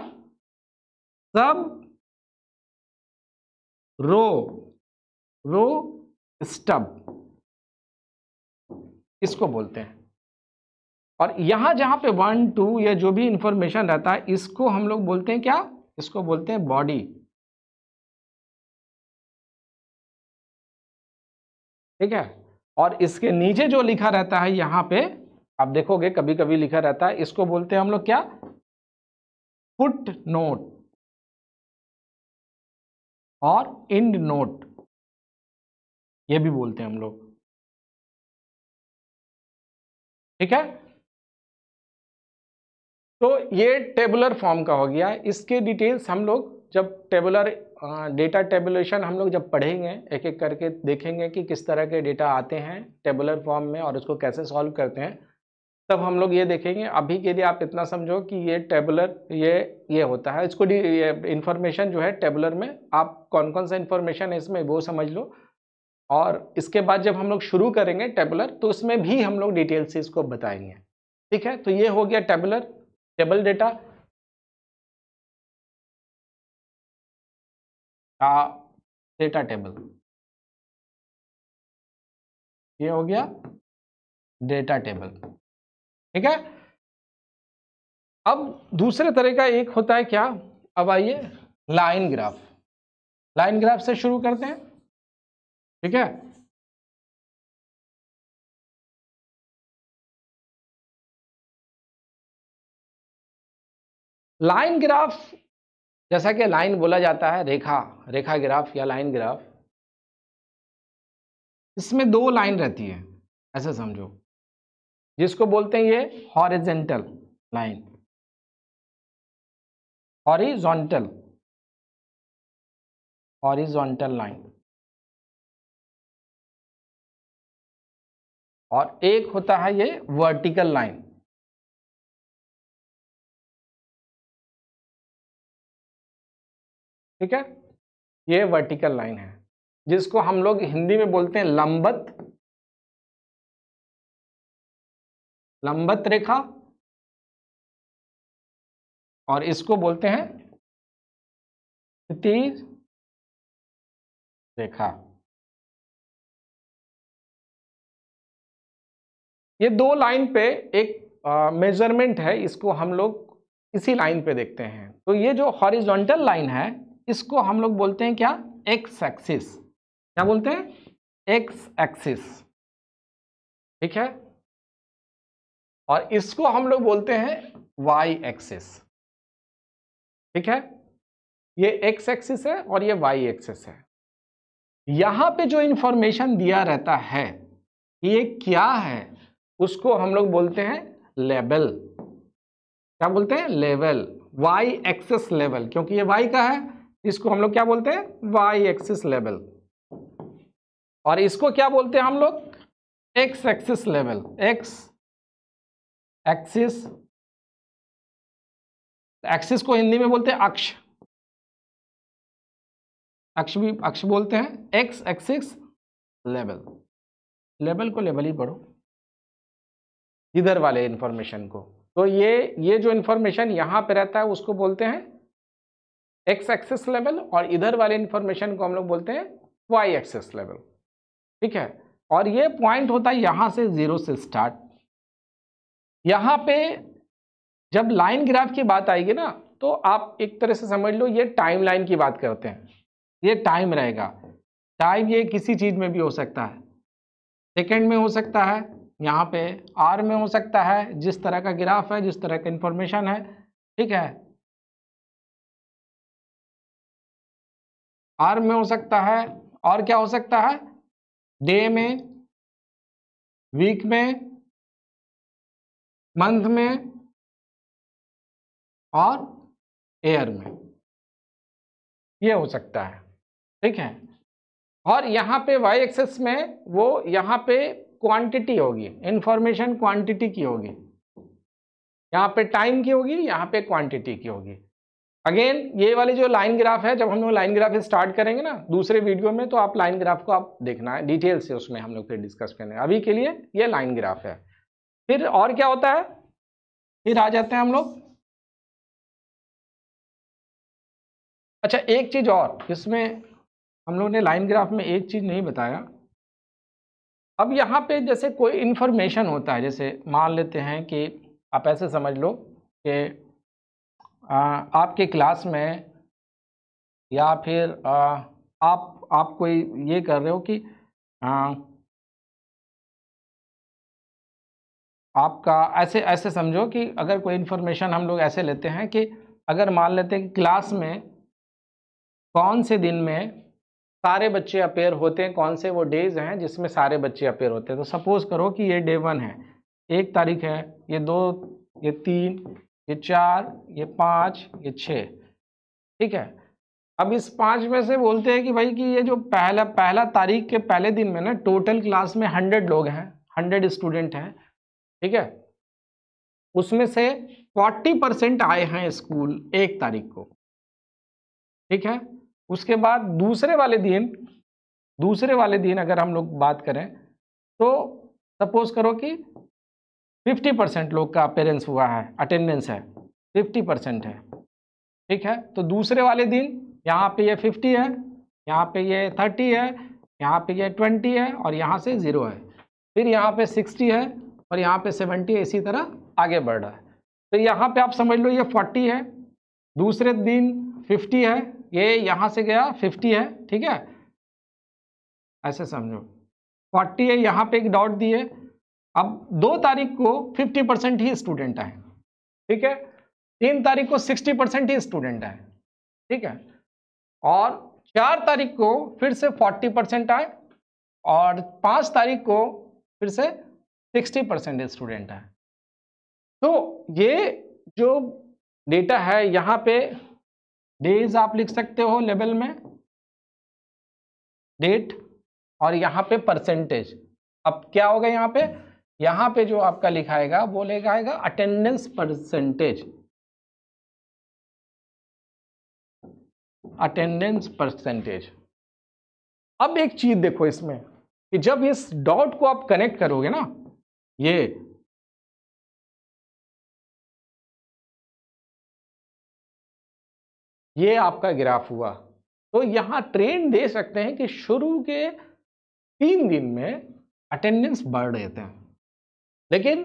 सब रो, रो स्टब, इसको बोलते हैं। और यहां जहां पे 1 2 या जो भी इंफॉर्मेशन रहता है, इसको हम लोग बोलते हैं क्या, इसको बोलते हैं बॉडी, ठीक है। और इसके नीचे जो लिखा रहता है यहां पे आप देखोगे कभी कभी लिखा रहता है, इसको बोलते हैं हम लोग क्या, फुट नोट और एंड नोट, ये भी बोलते हैं हम लोग, ठीक है। तो ये टेबुलर फॉर्म का हो गया। इसके डिटेल्स हम लोग जब टेबुलर डेटा टेबुलेशन हम लोग जब पढ़ेंगे, एक एक करके देखेंगे कि किस तरह के डेटा आते हैं टेबुलर फॉर्म में और उसको कैसे सॉल्व करते हैं, तब हम लोग ये देखेंगे। अभी के लिए आप इतना समझो कि ये टेबुलर ये होता है। इसको इंफॉर्मेशन जो है टेबुलर में, आप कौन कौन सा इंफॉर्मेशन है इसमें वो समझ लो। और इसके बाद जब हम लोग शुरू करेंगे टेबुलर तो उसमें भी हम लोग डिटेल से इसको बताएंगे। ठीक है, तो ये हो गया tabular, table data. Data table, ये हो गया डेटा टेबल। ठीक है, अब दूसरे तरह का एक होता है क्या, अब आइए लाइन ग्राफ। लाइन ग्राफ से शुरू करते हैं। ठीक है, लाइन ग्राफ, जैसा कि लाइन बोला जाता है, रेखा, रेखा ग्राफ या लाइन ग्राफ, इसमें दो लाइन रहती है, ऐसे समझो, जिसको बोलते हैं ये horizontal line, horizontal, horizontal line, और एक होता है ये वर्टिकल लाइन। ठीक है, ये वर्टिकल लाइन है, जिसको हम लोग हिंदी में बोलते हैं लंबवत, लंबवत रेखा, और इसको बोलते हैं क्षैतिज रेखा। ये दो लाइन पे एक मेजरमेंट है, इसको हम लोग इसी लाइन पे देखते हैं। तो ये जो हॉरिजॉन्टल लाइन है, इसको हम लोग बोलते हैं क्या, एक्स एक्सिस। क्या बोलते हैं, एक्स एक्सिस। ठीक है, और इसको हम लोग बोलते हैं वाई एक्सिस। ठीक है, ये एक्स एक्सिस है और ये वाई एक्सिस है। यहां पे जो इंफॉर्मेशन दिया रहता है ये क्या है, उसको हम लोग बोलते हैं लेवल। क्या बोलते हैं, लेवल, वाई एक्सिस लेवल, क्योंकि ये वाई का है, इसको हम लोग क्या बोलते हैं, वाई एक्सिस लेवल। और इसको क्या बोलते हैं हम लोग, x axis level, x axis. Axis को हिंदी में बोलते हैं अक्ष, अक्ष भी अक्ष बोलते हैं, एक्स एक्सिस लेवल। लेवल को लेवल ही पढ़ो, इधर वाले इंफॉर्मेशन को। तो ये जो इंफॉर्मेशन यहां पे रहता है उसको बोलते हैं एक्स एक्सिस लेवल, और इधर वाले इंफॉर्मेशन को हम लोग बोलते हैं वाई एक्सिस लेवल। ठीक है, और ये पॉइंट होता है यहां से 0 से स्टार्ट। यहां पे जब लाइन ग्राफ की बात आएगी ना, तो आप एक तरह से समझ लो ये टाइम लाइन की बात करते हैं, ये टाइम रहेगा। टाइम ये किसी चीज में भी हो सकता है, सेकेंड में हो सकता है, यहाँ पे आर में हो सकता है, जिस तरह का ग्राफ है, जिस तरह का इंफॉर्मेशन है। ठीक है, आर में हो सकता है, और क्या हो सकता है, डे में, वीक में, मंथ में, और ईयर में, ये हो सकता है। ठीक है, और यहाँ पे वाई एक्सिस में वो यहाँ पे क्वांटिटी होगी, इंफॉर्मेशन क्वांटिटी की होगी, यहाँ पे टाइम की होगी, यहाँ पे क्वांटिटी की होगी। अगेन ये वाली जो लाइन ग्राफ है, जब हम लोग लाइन ग्राफ स्टार्ट करेंगे ना दूसरे वीडियो में, तो आप लाइन ग्राफ को आप देखना है डिटेल से, उसमें हम लोग फिर डिस्कस करेंगे। अभी के लिए ये लाइन ग्राफ है। फिर और क्या होता है, फिर आ जाते हैं हम लोग, अच्छा एक चीज और, इसमें हम लोग ने लाइन ग्राफ में एक चीज नहीं बताया। अब यहाँ पे जैसे कोई इंफॉर्मेशन होता है, जैसे मान लेते हैं कि आप ऐसे समझ लो कि आपके क्लास में, या फिर आप कोई ये कर रहे हो कि आपका ऐसे ऐसे समझो कि अगर कोई इंफॉर्मेशन हम लोग ऐसे लेते हैं कि अगर मान लेते हैं कि क्लास में कौन से दिन में सारे बच्चे अपेयर होते हैं, कौन से वो डेज हैं जिसमें सारे बच्चे अपेयर होते हैं। तो सपोज करो कि ये डे 1 है, 1 तारीख है, ये 2, ये 3, ये 4, ये 5, ये 6। ठीक है, अब इस 5 में से बोलते हैं कि भाई कि ये जो पहला तारीख के पहले दिन में ना टोटल क्लास में 100 लोग हैं, 100 स्टूडेंट हैं। ठीक है, उसमें से 40% आए हैं स्कूल 1 तारीख को। ठीक है, उसके बाद दूसरे वाले दिन दूसरे वाले दिन अगर हम लोग बात करें तो सपोज करो कि 50% लोग का अपेयरेंस हुआ है, अटेंडेंस है 50% है, ठीक है। तो दूसरे वाले दिन यहाँ पे ये 50 है, यहाँ पे ये 30 है, यहाँ पे ये 20 है और यहाँ से 0 है, फिर यहाँ पे 60 है और यहाँ पे 70 है, इसी तरह आगे बढ़ रहा है। तो यहाँ पे आप समझ लो ये 40 है, दूसरे दिन 50 है, ये यहाँ से गया 50 है, ठीक है, ऐसे समझो 40 है, यहाँ पे एक डॉट दिए। अब 2 तारीख को 50% ही स्टूडेंट आए, ठीक है, 3 तारीख को 60% ही स्टूडेंट आए, ठीक है, और 4 तारीख को फिर से 40% आए और 5 तारीख को फिर से 60% स्टूडेंट आए। तो ये जो डेटा है यहाँ पे डेज आप लिख सकते हो लेवल में, डेट, और यहाँ पे परसेंटेज। अब क्या होगा यहाँ पे जो आपका लिखाएगा वो लिखाएगा अटेंडेंस परसेंटेज, अटेंडेंस परसेंटेज। अब एक चीज देखो इसमें कि जब इस डॉट को आप कनेक्ट करोगे ना, ये आपका ग्राफ हुआ, तो यहां ट्रेंड दे सकते हैं कि शुरू के 3 दिन में अटेंडेंस बढ़ रहे थे, लेकिन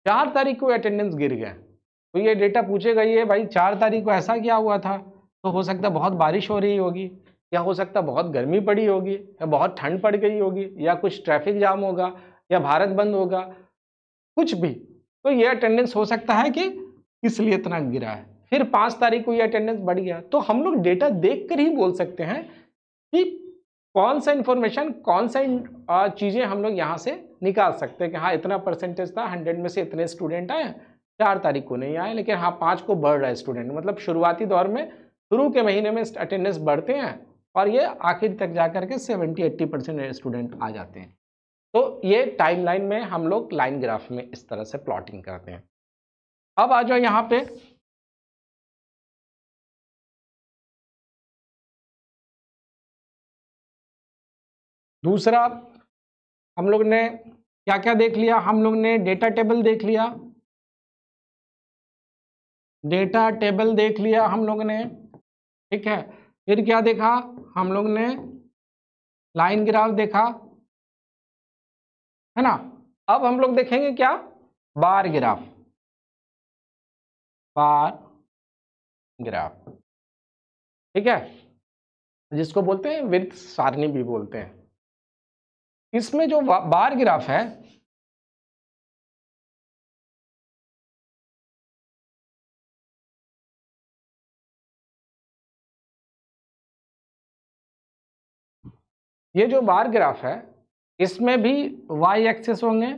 4 तारीख को अटेंडेंस गिर गया। तो ये डेटा पूछेगा ये भाई 4 तारीख को ऐसा क्या हुआ था, तो हो सकता है बहुत बारिश हो रही होगी, या हो सकता है बहुत गर्मी पड़ी होगी, या बहुत ठंड पड़ गई होगी, या कुछ ट्रैफिक जाम होगा, या भारत बंद होगा, कुछ भी। तो ये अटेंडेंस हो सकता है कि इसलिए इतना गिरा है। फिर 5 तारीख को ये अटेंडेंस बढ़ गया। तो हम लोग डेटा देखकर ही बोल सकते हैं कि कौन सा इंफॉर्मेशन, कौन सा चीज़ें हम लोग यहाँ से निकाल सकते हैं कि हाँ इतना परसेंटेज था, 100 में से इतने स्टूडेंट आए, 4 तारीख को नहीं आए, लेकिन हाँ 5 को बढ़ रहा है स्टूडेंट। मतलब शुरुआती दौर में, शुरू के महीने में अटेंडेंस बढ़ते हैं और ये आखिर तक जा करके 70-80% स्टूडेंट आ जाते हैं। तो ये टाइमलाइन में हम लोग लाइन ग्राफ में इस तरह से प्लॉटिंग करते हैं। अब आ जाओ यहाँ पे, दूसरा हम लोग ने क्या क्या देख लिया, हम लोग ने डेटा टेबल देख लिया, डेटा टेबल देख लिया हम लोग ने, ठीक है। फिर क्या देखा हम लोग ने, लाइन ग्राफ देखा, है ना। अब हम लोग देखेंगे क्या, बार ग्राफ, बार ग्राफ, ठीक है, जिसको बोलते हैं विड्थ सारणी भी बोलते हैं। इसमें जो बार ग्राफ है, ये जो बार ग्राफ है इसमें भी y एक्सिस होंगे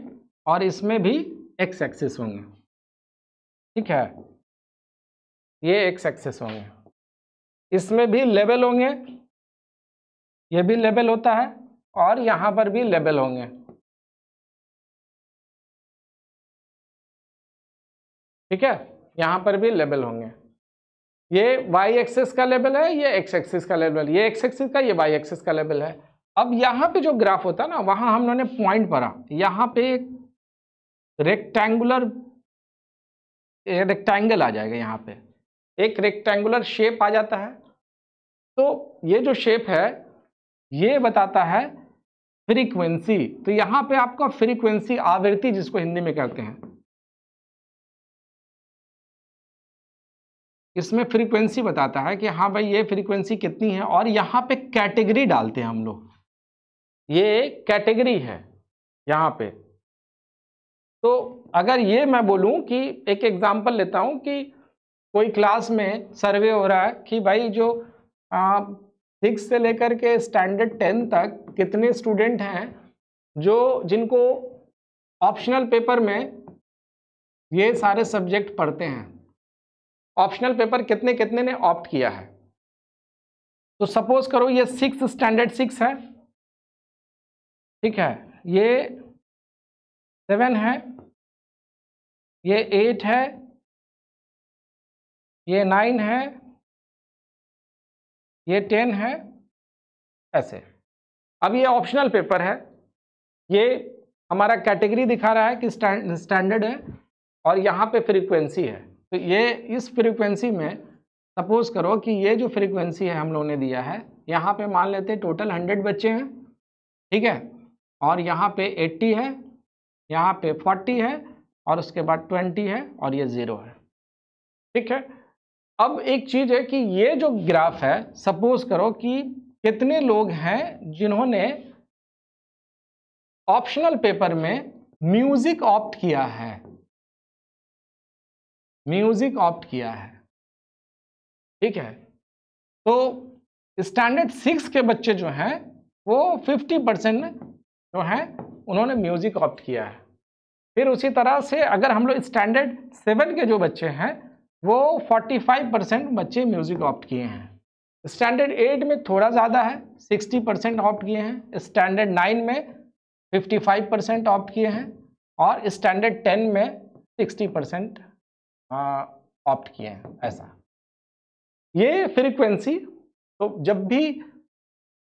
और इसमें भी x एक्सिस होंगे, ठीक है, ये x एक्सिस होंगे, इसमें भी लेवल होंगे, ये भी लेवल होता है, और यहां पर भी लेवल होंगे, ठीक है, यहां पर भी लेवल होंगे। ये y एक्सिस का लेवल है, ये x एक्सिस का लेवल, ये x एक्सिस का, ये y एक्सिस का लेवल है। अब यहाँ पे जो ग्राफ होता है ना, वहां हम लोगों ने पॉइंट पढ़ा, यहाँ पे एक रेक्टेंगल आ जाएगा, यहाँ पे एक रेक्टेंगुलर शेप आ जाता है। तो ये जो शेप है ये बताता है फ्रीक्वेंसी। तो यहाँ पे आपका फ्रीक्वेंसी, आवृत्ति जिसको हिंदी में कहते हैं, इसमें फ्रीक्वेंसी बताता है कि हाँ भाई ये फ्रीक्वेंसी कितनी है, और यहाँ पे कैटेगरी डालते हैं हम लोग, ये कैटेगरी है यहाँ पे। तो अगर ये मैं बोलूं कि एक एग्जांपल लेता हूं कि कोई क्लास में सर्वे हो रहा है कि भाई जो 6 से लेकर के स्टैंडर्ड 10 तक कितने स्टूडेंट हैं जो जिनको ऑप्शनल पेपर में ये सारे सब्जेक्ट पढ़ते हैं, ऑप्शनल पेपर कितने कितने ने ऑप्ट किया है। तो सपोज करो ये 6 स्टैंडर्ड 6 है, ठीक है, ये 7 है, ये 8 है, ये 9 है, ये 10 है, ऐसे। अब ये ऑप्शनल पेपर है, ये हमारा कैटेगरी दिखा रहा है कि स्टैंडर्ड है और यहाँ पे फ्रीक्वेंसी है। तो ये इस फ्रीक्वेंसी में सपोज करो कि ये जो फ्रीक्वेंसी है हम लोगों ने दिया है, यहाँ पे मान लेते हैं टोटल 100 बच्चे हैं, ठीक है, और यहाँ पे 80 है, यहाँ पे 40 है और उसके बाद 20 है और ये 0 है, ठीक है। अब एक चीज है कि ये जो ग्राफ है, सपोज करो कि कितने लोग हैं जिन्होंने ऑप्शनल पेपर में म्यूजिक ऑप्ट किया है, म्यूजिक ऑप्ट किया है, ठीक है। तो स्टैंडर्ड 6 के बच्चे जो हैं वो 50% जो हैं उन्होंने म्यूजिक ऑप्ट किया है। फिर उसी तरह से अगर हम लोग स्टैंडर्ड 7 के जो बच्चे हैं वो 45% बच्चे म्यूजिक ऑप्ट किए हैं। स्टैंडर्ड 8 में थोड़ा ज़्यादा है, 60% ऑप्ट किए हैं। स्टैंडर्ड 9 में 55% ऑप्ट किए हैं और स्टैंडर्ड 10 में 60% ऑप्ट किए हैं। ऐसा ये फ्रीक्वेंसी, तो जब भी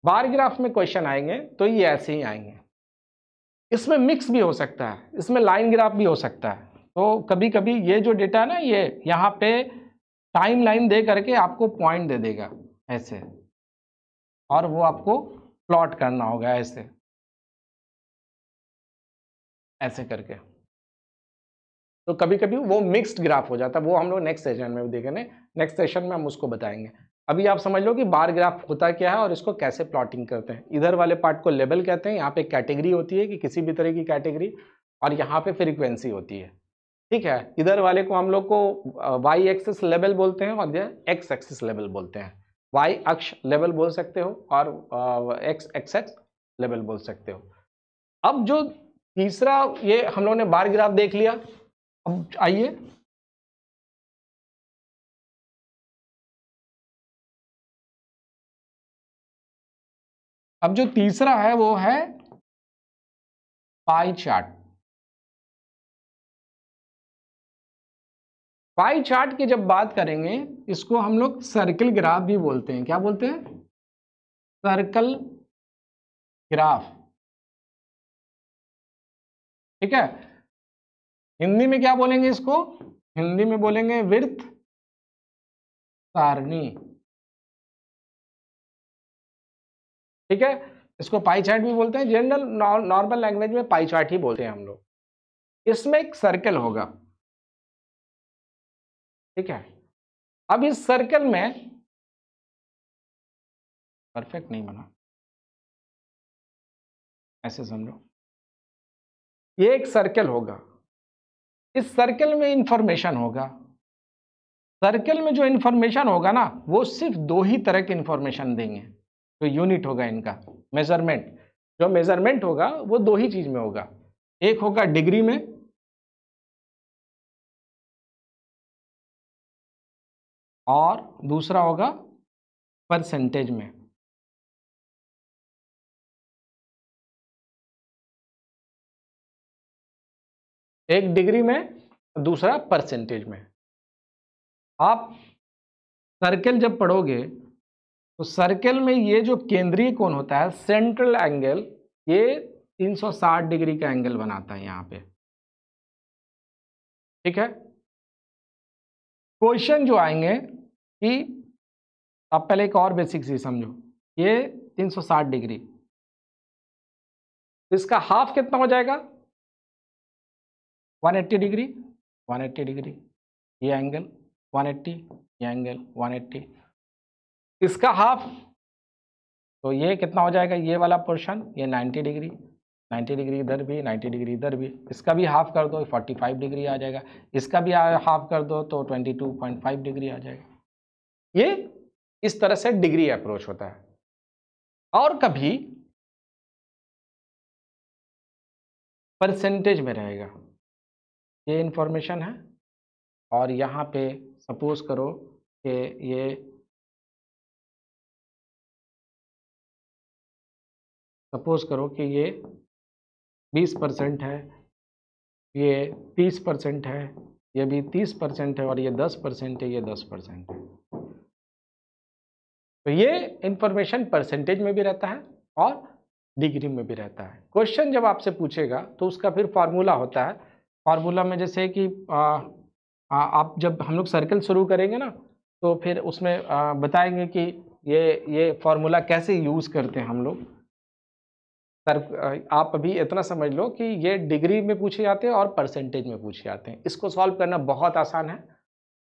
बार ग्राफ में क्वेश्चन आएंगे तो ये ऐसे ही आएंगे। इसमें मिक्स भी हो सकता है, इसमें लाइन ग्राफ भी हो सकता है। तो कभी कभी ये जो डेटा है ना, ये यहाँ पे टाइम लाइन दे करके आपको पॉइंट दे देगा ऐसे, और वो आपको प्लॉट करना होगा ऐसे ऐसे करके। तो कभी कभी वो मिक्स्ड ग्राफ हो जाता है, वो हम लोग नेक्स्ट सेशन में देखेंगे, नेक्स्ट सेशन में हम उसको बताएंगे। अभी आप समझ लो कि बार ग्राफ होता क्या है और इसको कैसे प्लॉटिंग करते हैं। इधर वाले पार्ट को लेवल कहते हैं, यहाँ पे कैटेगरी होती है कि किसी भी तरह की कैटेगरी, और यहाँ पे फ्रीक्वेंसी होती है, ठीक है। इधर वाले को हम लोग को वाई एक्सिस लेवल बोलते हैं और एक्स एक्सिस लेवल बोलते हैं। वाई अक्ष लेवल बोल सकते हो और एक्स एक्सेस लेवल बोल सकते हो। अब जो तीसरा, ये हम लोगों ने बार ग्राफ देख लिया। अब आइए अब जो तीसरा है वो है पाई चार्ट। पाई चार्ट की जब बात करेंगे, इसको हम लोग सर्कल ग्राफ भी बोलते हैं। क्या बोलते हैं? सर्कल ग्राफ, ठीक है। हिंदी में क्या बोलेंगे इसको? हिंदी में बोलेंगे वृत्त सारणी, ठीक है। इसको पाई चार्ट भी बोलते हैं, जनरल नॉर्मल लैंग्वेज में पाई चार्ट ही बोलते हैं हम लोग। इसमें एक सर्कल होगा, ठीक है। अब इस सर्कल में, परफेक्ट नहीं बना, ऐसे समझो, ये एक सर्कल होगा। इस सर्कल में इंफॉर्मेशन होगा। सर्कल में जो इंफॉर्मेशन होगा ना, वो सिर्फ दो ही तरह की इंफॉर्मेशन देंगे। तो यूनिट होगा इनका, मेजरमेंट, जो मेजरमेंट होगा वो दो ही चीज में होगा। एक होगा डिग्री में और दूसरा होगा परसेंटेज में। एक डिग्री में, दूसरा परसेंटेज में। आप सर्कल जब पढ़ोगे तो सर्कल में ये जो केंद्रीय कोण होता है, सेंट्रल एंगल, ये 360 डिग्री का एंगल बनाता है यहाँ पे, ठीक है। क्वेश्चन जो आएंगे कि आप पहले एक और बेसिक चीज समझो, ये 360 डिग्री, इसका हाफ कितना हो जाएगा? 180 डिग्री, 180 डिग्री, ये एंगल 180, ये एंगल 180, इसका हाफ, तो ये कितना हो जाएगा? ये वाला पोर्शन, ये 90 डिग्री, 90 डिग्री इधर भी, 90 डिग्री इधर भी, इसका भी हाफ कर दो 45 डिग्री आ जाएगा, इसका भी हाफ कर दो तो 22.5 डिग्री आ जाएगा। ये इस तरह से डिग्री अप्रोच होता है। और कभी परसेंटेज में रहेगा, ये इंफॉर्मेशन है, और यहाँ पे सपोज करो कि ये सपोज करो कि ये 20% है, ये 30% है, ये भी 30% है, और ये 10% है, ये 10% है। तो ये इंफॉर्मेशन परसेंटेज में भी रहता है और डिग्री में भी रहता है। क्वेश्चन जब आपसे पूछेगा तो उसका फिर फार्मूला होता है। फार्मूला में जैसे कि आप जब हम लोग सर्कल शुरू करेंगे ना तो फिर उसमें बताएंगे कि ये फार्मूला कैसे यूज़ करते हैं हम लोग। सर आप अभी इतना समझ लो कि ये डिग्री में पूछे जाते हैं और परसेंटेज में पूछे जाते हैं। इसको सॉल्व करना बहुत आसान है।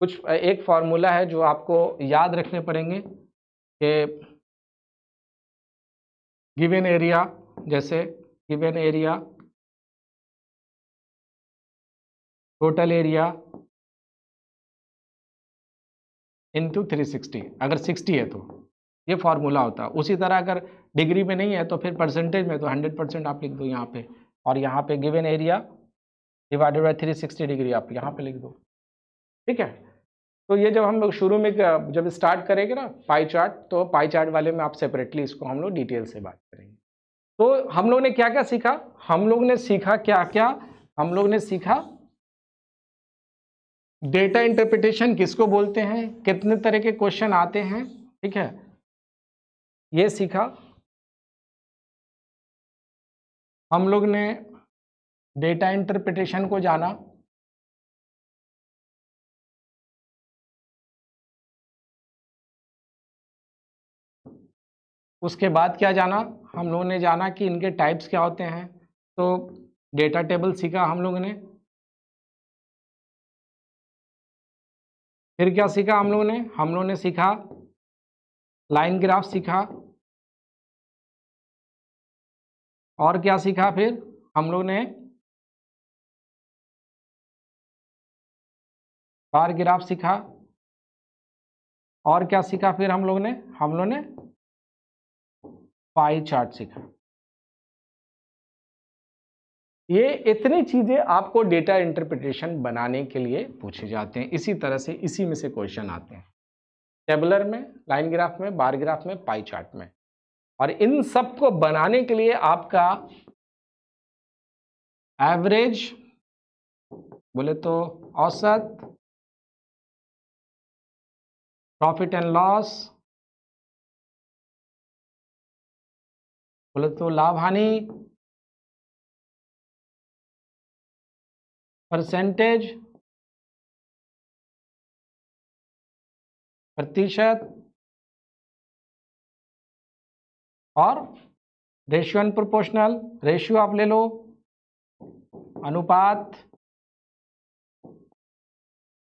कुछ एक फार्मूला है जो आपको याद रखने पड़ेंगे कि गिवन एरिया, जैसे given area total area into 360, अगर 60 है तो ये फार्मूला होता है। उसी तरह अगर डिग्री में नहीं है तो फिर परसेंटेज में तो 100% आप लिख दो यहाँ पे, और यहाँ पे given area divided by 360 degree आप यहाँ पे लिख दो। ठीक है, तो ये जब हम लोग शुरू में जब स्टार्ट करेंगे ना पाई चार्ट, तो पाई चार्ट वाले में आप सेपरेटली इसको हम लोग डिटेल से बात करेंगे। तो हम लोग ने क्या क्या सीखा? हम लोग ने सीखा क्या क्या? हम लोग ने सीखा डेटा इंटरप्रिटेशन किसको बोलते हैं, कितने तरह के क्वेश्चन आते हैं। ठीक है, ये सीखा। हम लोग ने डेटा इंटरप्रिटेशन को जाना। उसके बाद क्या जाना? हम लोगों ने जाना कि इनके टाइप्स क्या होते हैं। तो डेटा टेबल सीखा हम लोगों ने। फिर क्या सीखा हम लोगों ने? हम लोगों ने सीखा लाइन ग्राफ सीखा। और क्या सीखा फिर हम लोग ने? बार ग्राफ सीखा। और क्या सीखा फिर हम लोग ने? हम लोग ने पाई चार्ट सीखा। ये इतनी चीजें आपको डेटा इंटरप्रिटेशन बनाने के लिए पूछे जाते हैं। इसी तरह से इसी में से क्वेश्चन आते हैं, टेबलर में, लाइन ग्राफ में, बार ग्राफ में, पाई चार्ट में। और इन सब को बनाने के लिए आपका एवरेज बोले तो औसत, प्रॉफिट एंड लॉस बोले तो लाभ हानि, परसेंटेज प्रतिशत, और रेशियो एंड प्रोपोर्शनल, रेशियो आप ले लो, अनुपात।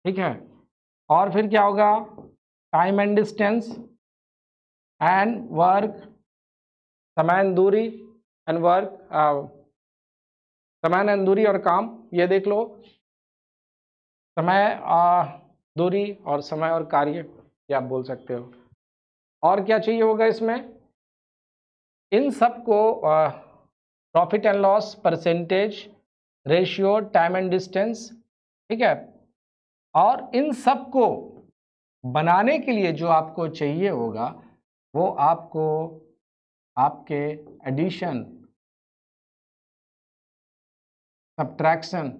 ठीक है, और फिर क्या होगा? Time and distance and work, समय एंड दूरी एंड वर्क, समय एंड दूरी और काम, ये देख लो। समय दूरी और समय और कार्य, ये आप बोल सकते हो। और क्या चाहिए होगा इसमें? इन सब को profit and loss, percentage, ratio, time and distance. ठीक है, और इन सब को बनाने के लिए जो आपको चाहिए होगा वो आपको आपके addition, subtraction,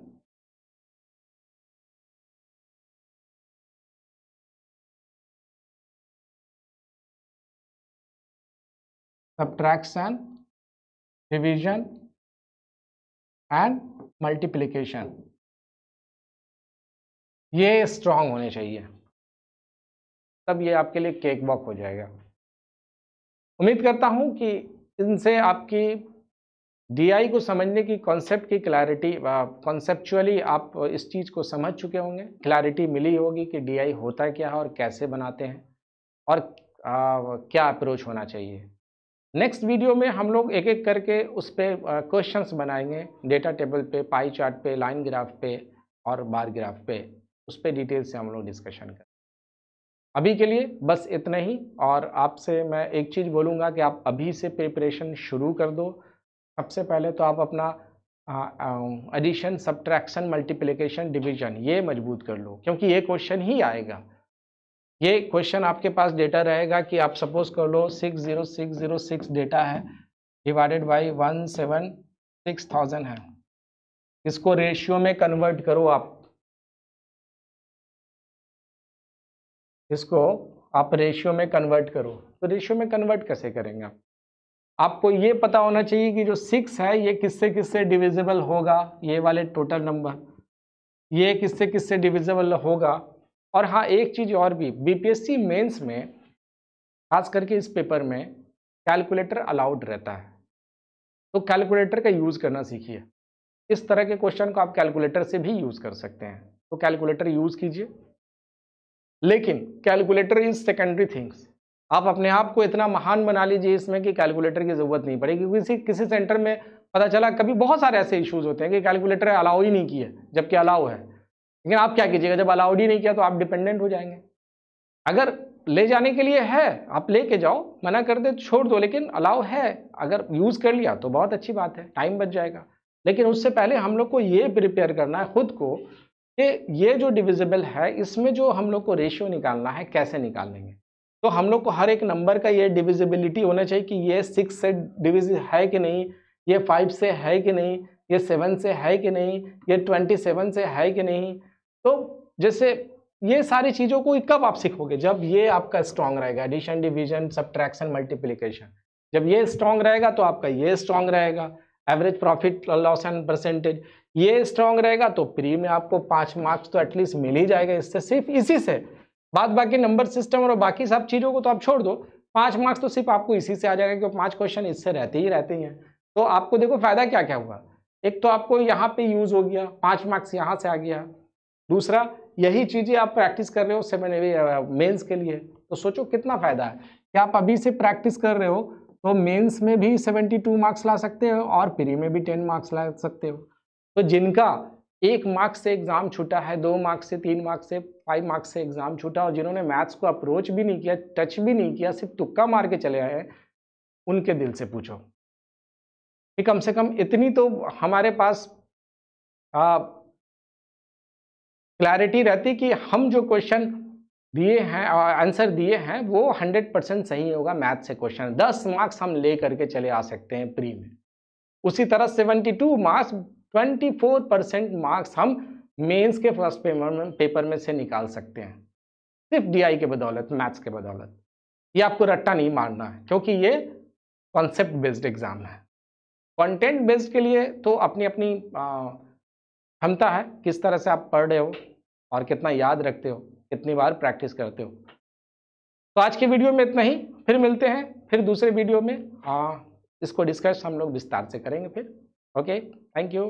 subtraction, division and multiplication, ये स्ट्रांग होने चाहिए, तब ये आपके लिए केक वॉक हो जाएगा। उम्मीद करता हूं कि इनसे आपकी डीआई को समझने की कॉन्सेप्ट की क्लैरिटी, कॉन्सेप्चुअली आप इस चीज़ को समझ चुके होंगे, क्लैरिटी मिली होगी कि डीआई होता क्या है और कैसे बनाते हैं और क्या अप्रोच होना चाहिए। नेक्स्ट वीडियो में हम लोग एक एक करके उस पर क्वेश्चंस बनाएंगे, डेटा टेबल पे, पाई चार्ट पे, लाइन ग्राफ पे और बार ग्राफ पे, उस पर डिटेल से हम लोग डिस्कशन करें। अभी के लिए बस इतना ही, और आपसे मैं एक चीज़ बोलूँगा कि आप अभी से प्रिपरेशन शुरू कर दो। सबसे पहले तो आप अपना एडिशन, सब्ट्रैक्शन, मल्टीप्लिकेशन, डिवीजन ये मजबूत कर लो, क्योंकि ये क्वेश्चन ही आएगा। ये क्वेश्चन आपके पास डेटा रहेगा कि आप सपोज कर लो 60606 डेटा है, डिवाइडेड बाई 176,000 है। इसको रेशियो में कन्वर्ट करो आप, इसको आप रेशियो में कन्वर्ट करो। तो रेशियो में कन्वर्ट कैसे करेंगे आप? आपको ये पता होना चाहिए कि जो 6 है ये किससे किससे डिविजिबल होगा, ये वाले टोटल नंबर, ये किससे किससे डिविजिबल होगा। और हाँ, एक चीज़ और भी, बीपीएससी मेंस में खास करके इस पेपर में कैलकुलेटर अलाउड रहता है, तो कैलकुलेटर का यूज़ करना सीखिए। इस तरह के क्वेश्चन को आप कैलकुलेटर से भी यूज़ कर सकते हैं, तो कैलकुलेटर यूज़ कीजिए। लेकिन कैलकुलेटर इज सेकेंडरी थिंग्स। आप अपने आप को इतना महान बना लीजिए इसमें कि कैलकुलेटर की ज़रूरत नहीं पड़ेगी। किसी सेंटर में पता चला, कभी बहुत सारे ऐसे इश्यूज होते हैं कि कैलकुलेटर अलाउ ही नहीं किया जबकि अलाउ है, लेकिन आप क्या कीजिएगा, जब अलाउड ही नहीं किया तो आप डिपेंडेंट हो जाएंगे। अगर ले जाने के लिए है आप लेके जाओ, मना कर दे तो छोड़ दो, लेकिन अलाउ है, अगर यूज़ कर लिया तो बहुत अच्छी बात है, टाइम बच जाएगा। लेकिन उससे पहले हम लोग को ये प्रिपेयर करना है खुद को कि ये जो डिविजिबल है इसमें जो हम लोग को रेशियो निकालना है कैसे निकालेंगे। तो हम लोग को हर एक नंबर का ये डिविजिबिलिटी होना चाहिए कि ये 6 से डिविज है कि नहीं, ये 5 से है कि नहीं, ये 7 से है कि नहीं, ये 27 से है कि नहीं। तो जैसे ये सारी चीज़ों को कब आप सीखोगे, जब ये आपका स्ट्रांग रहेगा, एडिशन, डिवीजन, सब्ट्रैक्शन, मल्टीप्लिकेशन। जब ये स्ट्रांग रहेगा तो आपका ये स्ट्रांग रहेगा, average profit loss and percentage ये स्ट्रांग रहेगा, तो प्री में आपको 5 मार्क्स तो एटलीस्ट मिल ही जाएगा इससे, सिर्फ इसी से। बाद बाकी नंबर सिस्टम और बाकी सब चीज़ों को तो आप छोड़ दो, 5 मार्क्स तो सिर्फ आपको इसी से आ जाएगा, क्योंकि 5 क्वेश्चन इससे रहते ही हैं। तो आपको देखो फायदा क्या क्या हुआ, एक तो आपको यहाँ पे यूज हो गया, 5 मार्क्स यहाँ से आ गया। दूसरा, यही चीज़ें आप प्रैक्टिस कर रहे हो 7 मेंस के लिए, तो सोचो कितना फायदा है कि आप अभी से प्रैक्टिस कर रहे हो तो मेंस में भी 72 मार्क्स ला सकते हो और प्री में भी 10 मार्क्स ला सकते हो। तो जिनका 1 मार्क्स से एग्जाम छूटा है, 2 मार्क्स से, 3 मार्क्स से, 5 मार्क्स से एग्जाम छूटा, और जिन्होंने मैथ्स को अप्रोच भी नहीं किया, टच भी नहीं किया, सिर्फ तुक्का मार के चले आए, उनके दिल से पूछो कि कम से कम इतनी तो हमारे पास क्लैरिटी रहती कि हम जो क्वेश्चन दिए हैं, आंसर दिए हैं, वो 100% सही होगा। मैथ से क्वेश्चन 10 मार्क्स हम ले करके चले आ सकते हैं प्री में। उसी तरह 72 मार्क्स, 24% मार्क्स हम मेंस के फर्स्ट पेपर में से निकाल सकते हैं, सिर्फ डीआई के बदौलत, मैथ्स के बदौलत। ये आपको रट्टा नहीं मारना है, क्योंकि ये कॉन्सेप्ट बेस्ड एग्जाम है। कंटेंट बेस्ड के लिए तो अपनी अपनी क्षमता है, किस तरह से आप पढ़ रहे हो और कितना याद रखते हो, कितनी बार प्रैक्टिस करते हो। तो आज के वीडियो में इतना ही, फिर मिलते हैं फिर दूसरे वीडियो में। इसको डिस्कस हम लोग विस्तार से करेंगे फिर। Okay, thank you.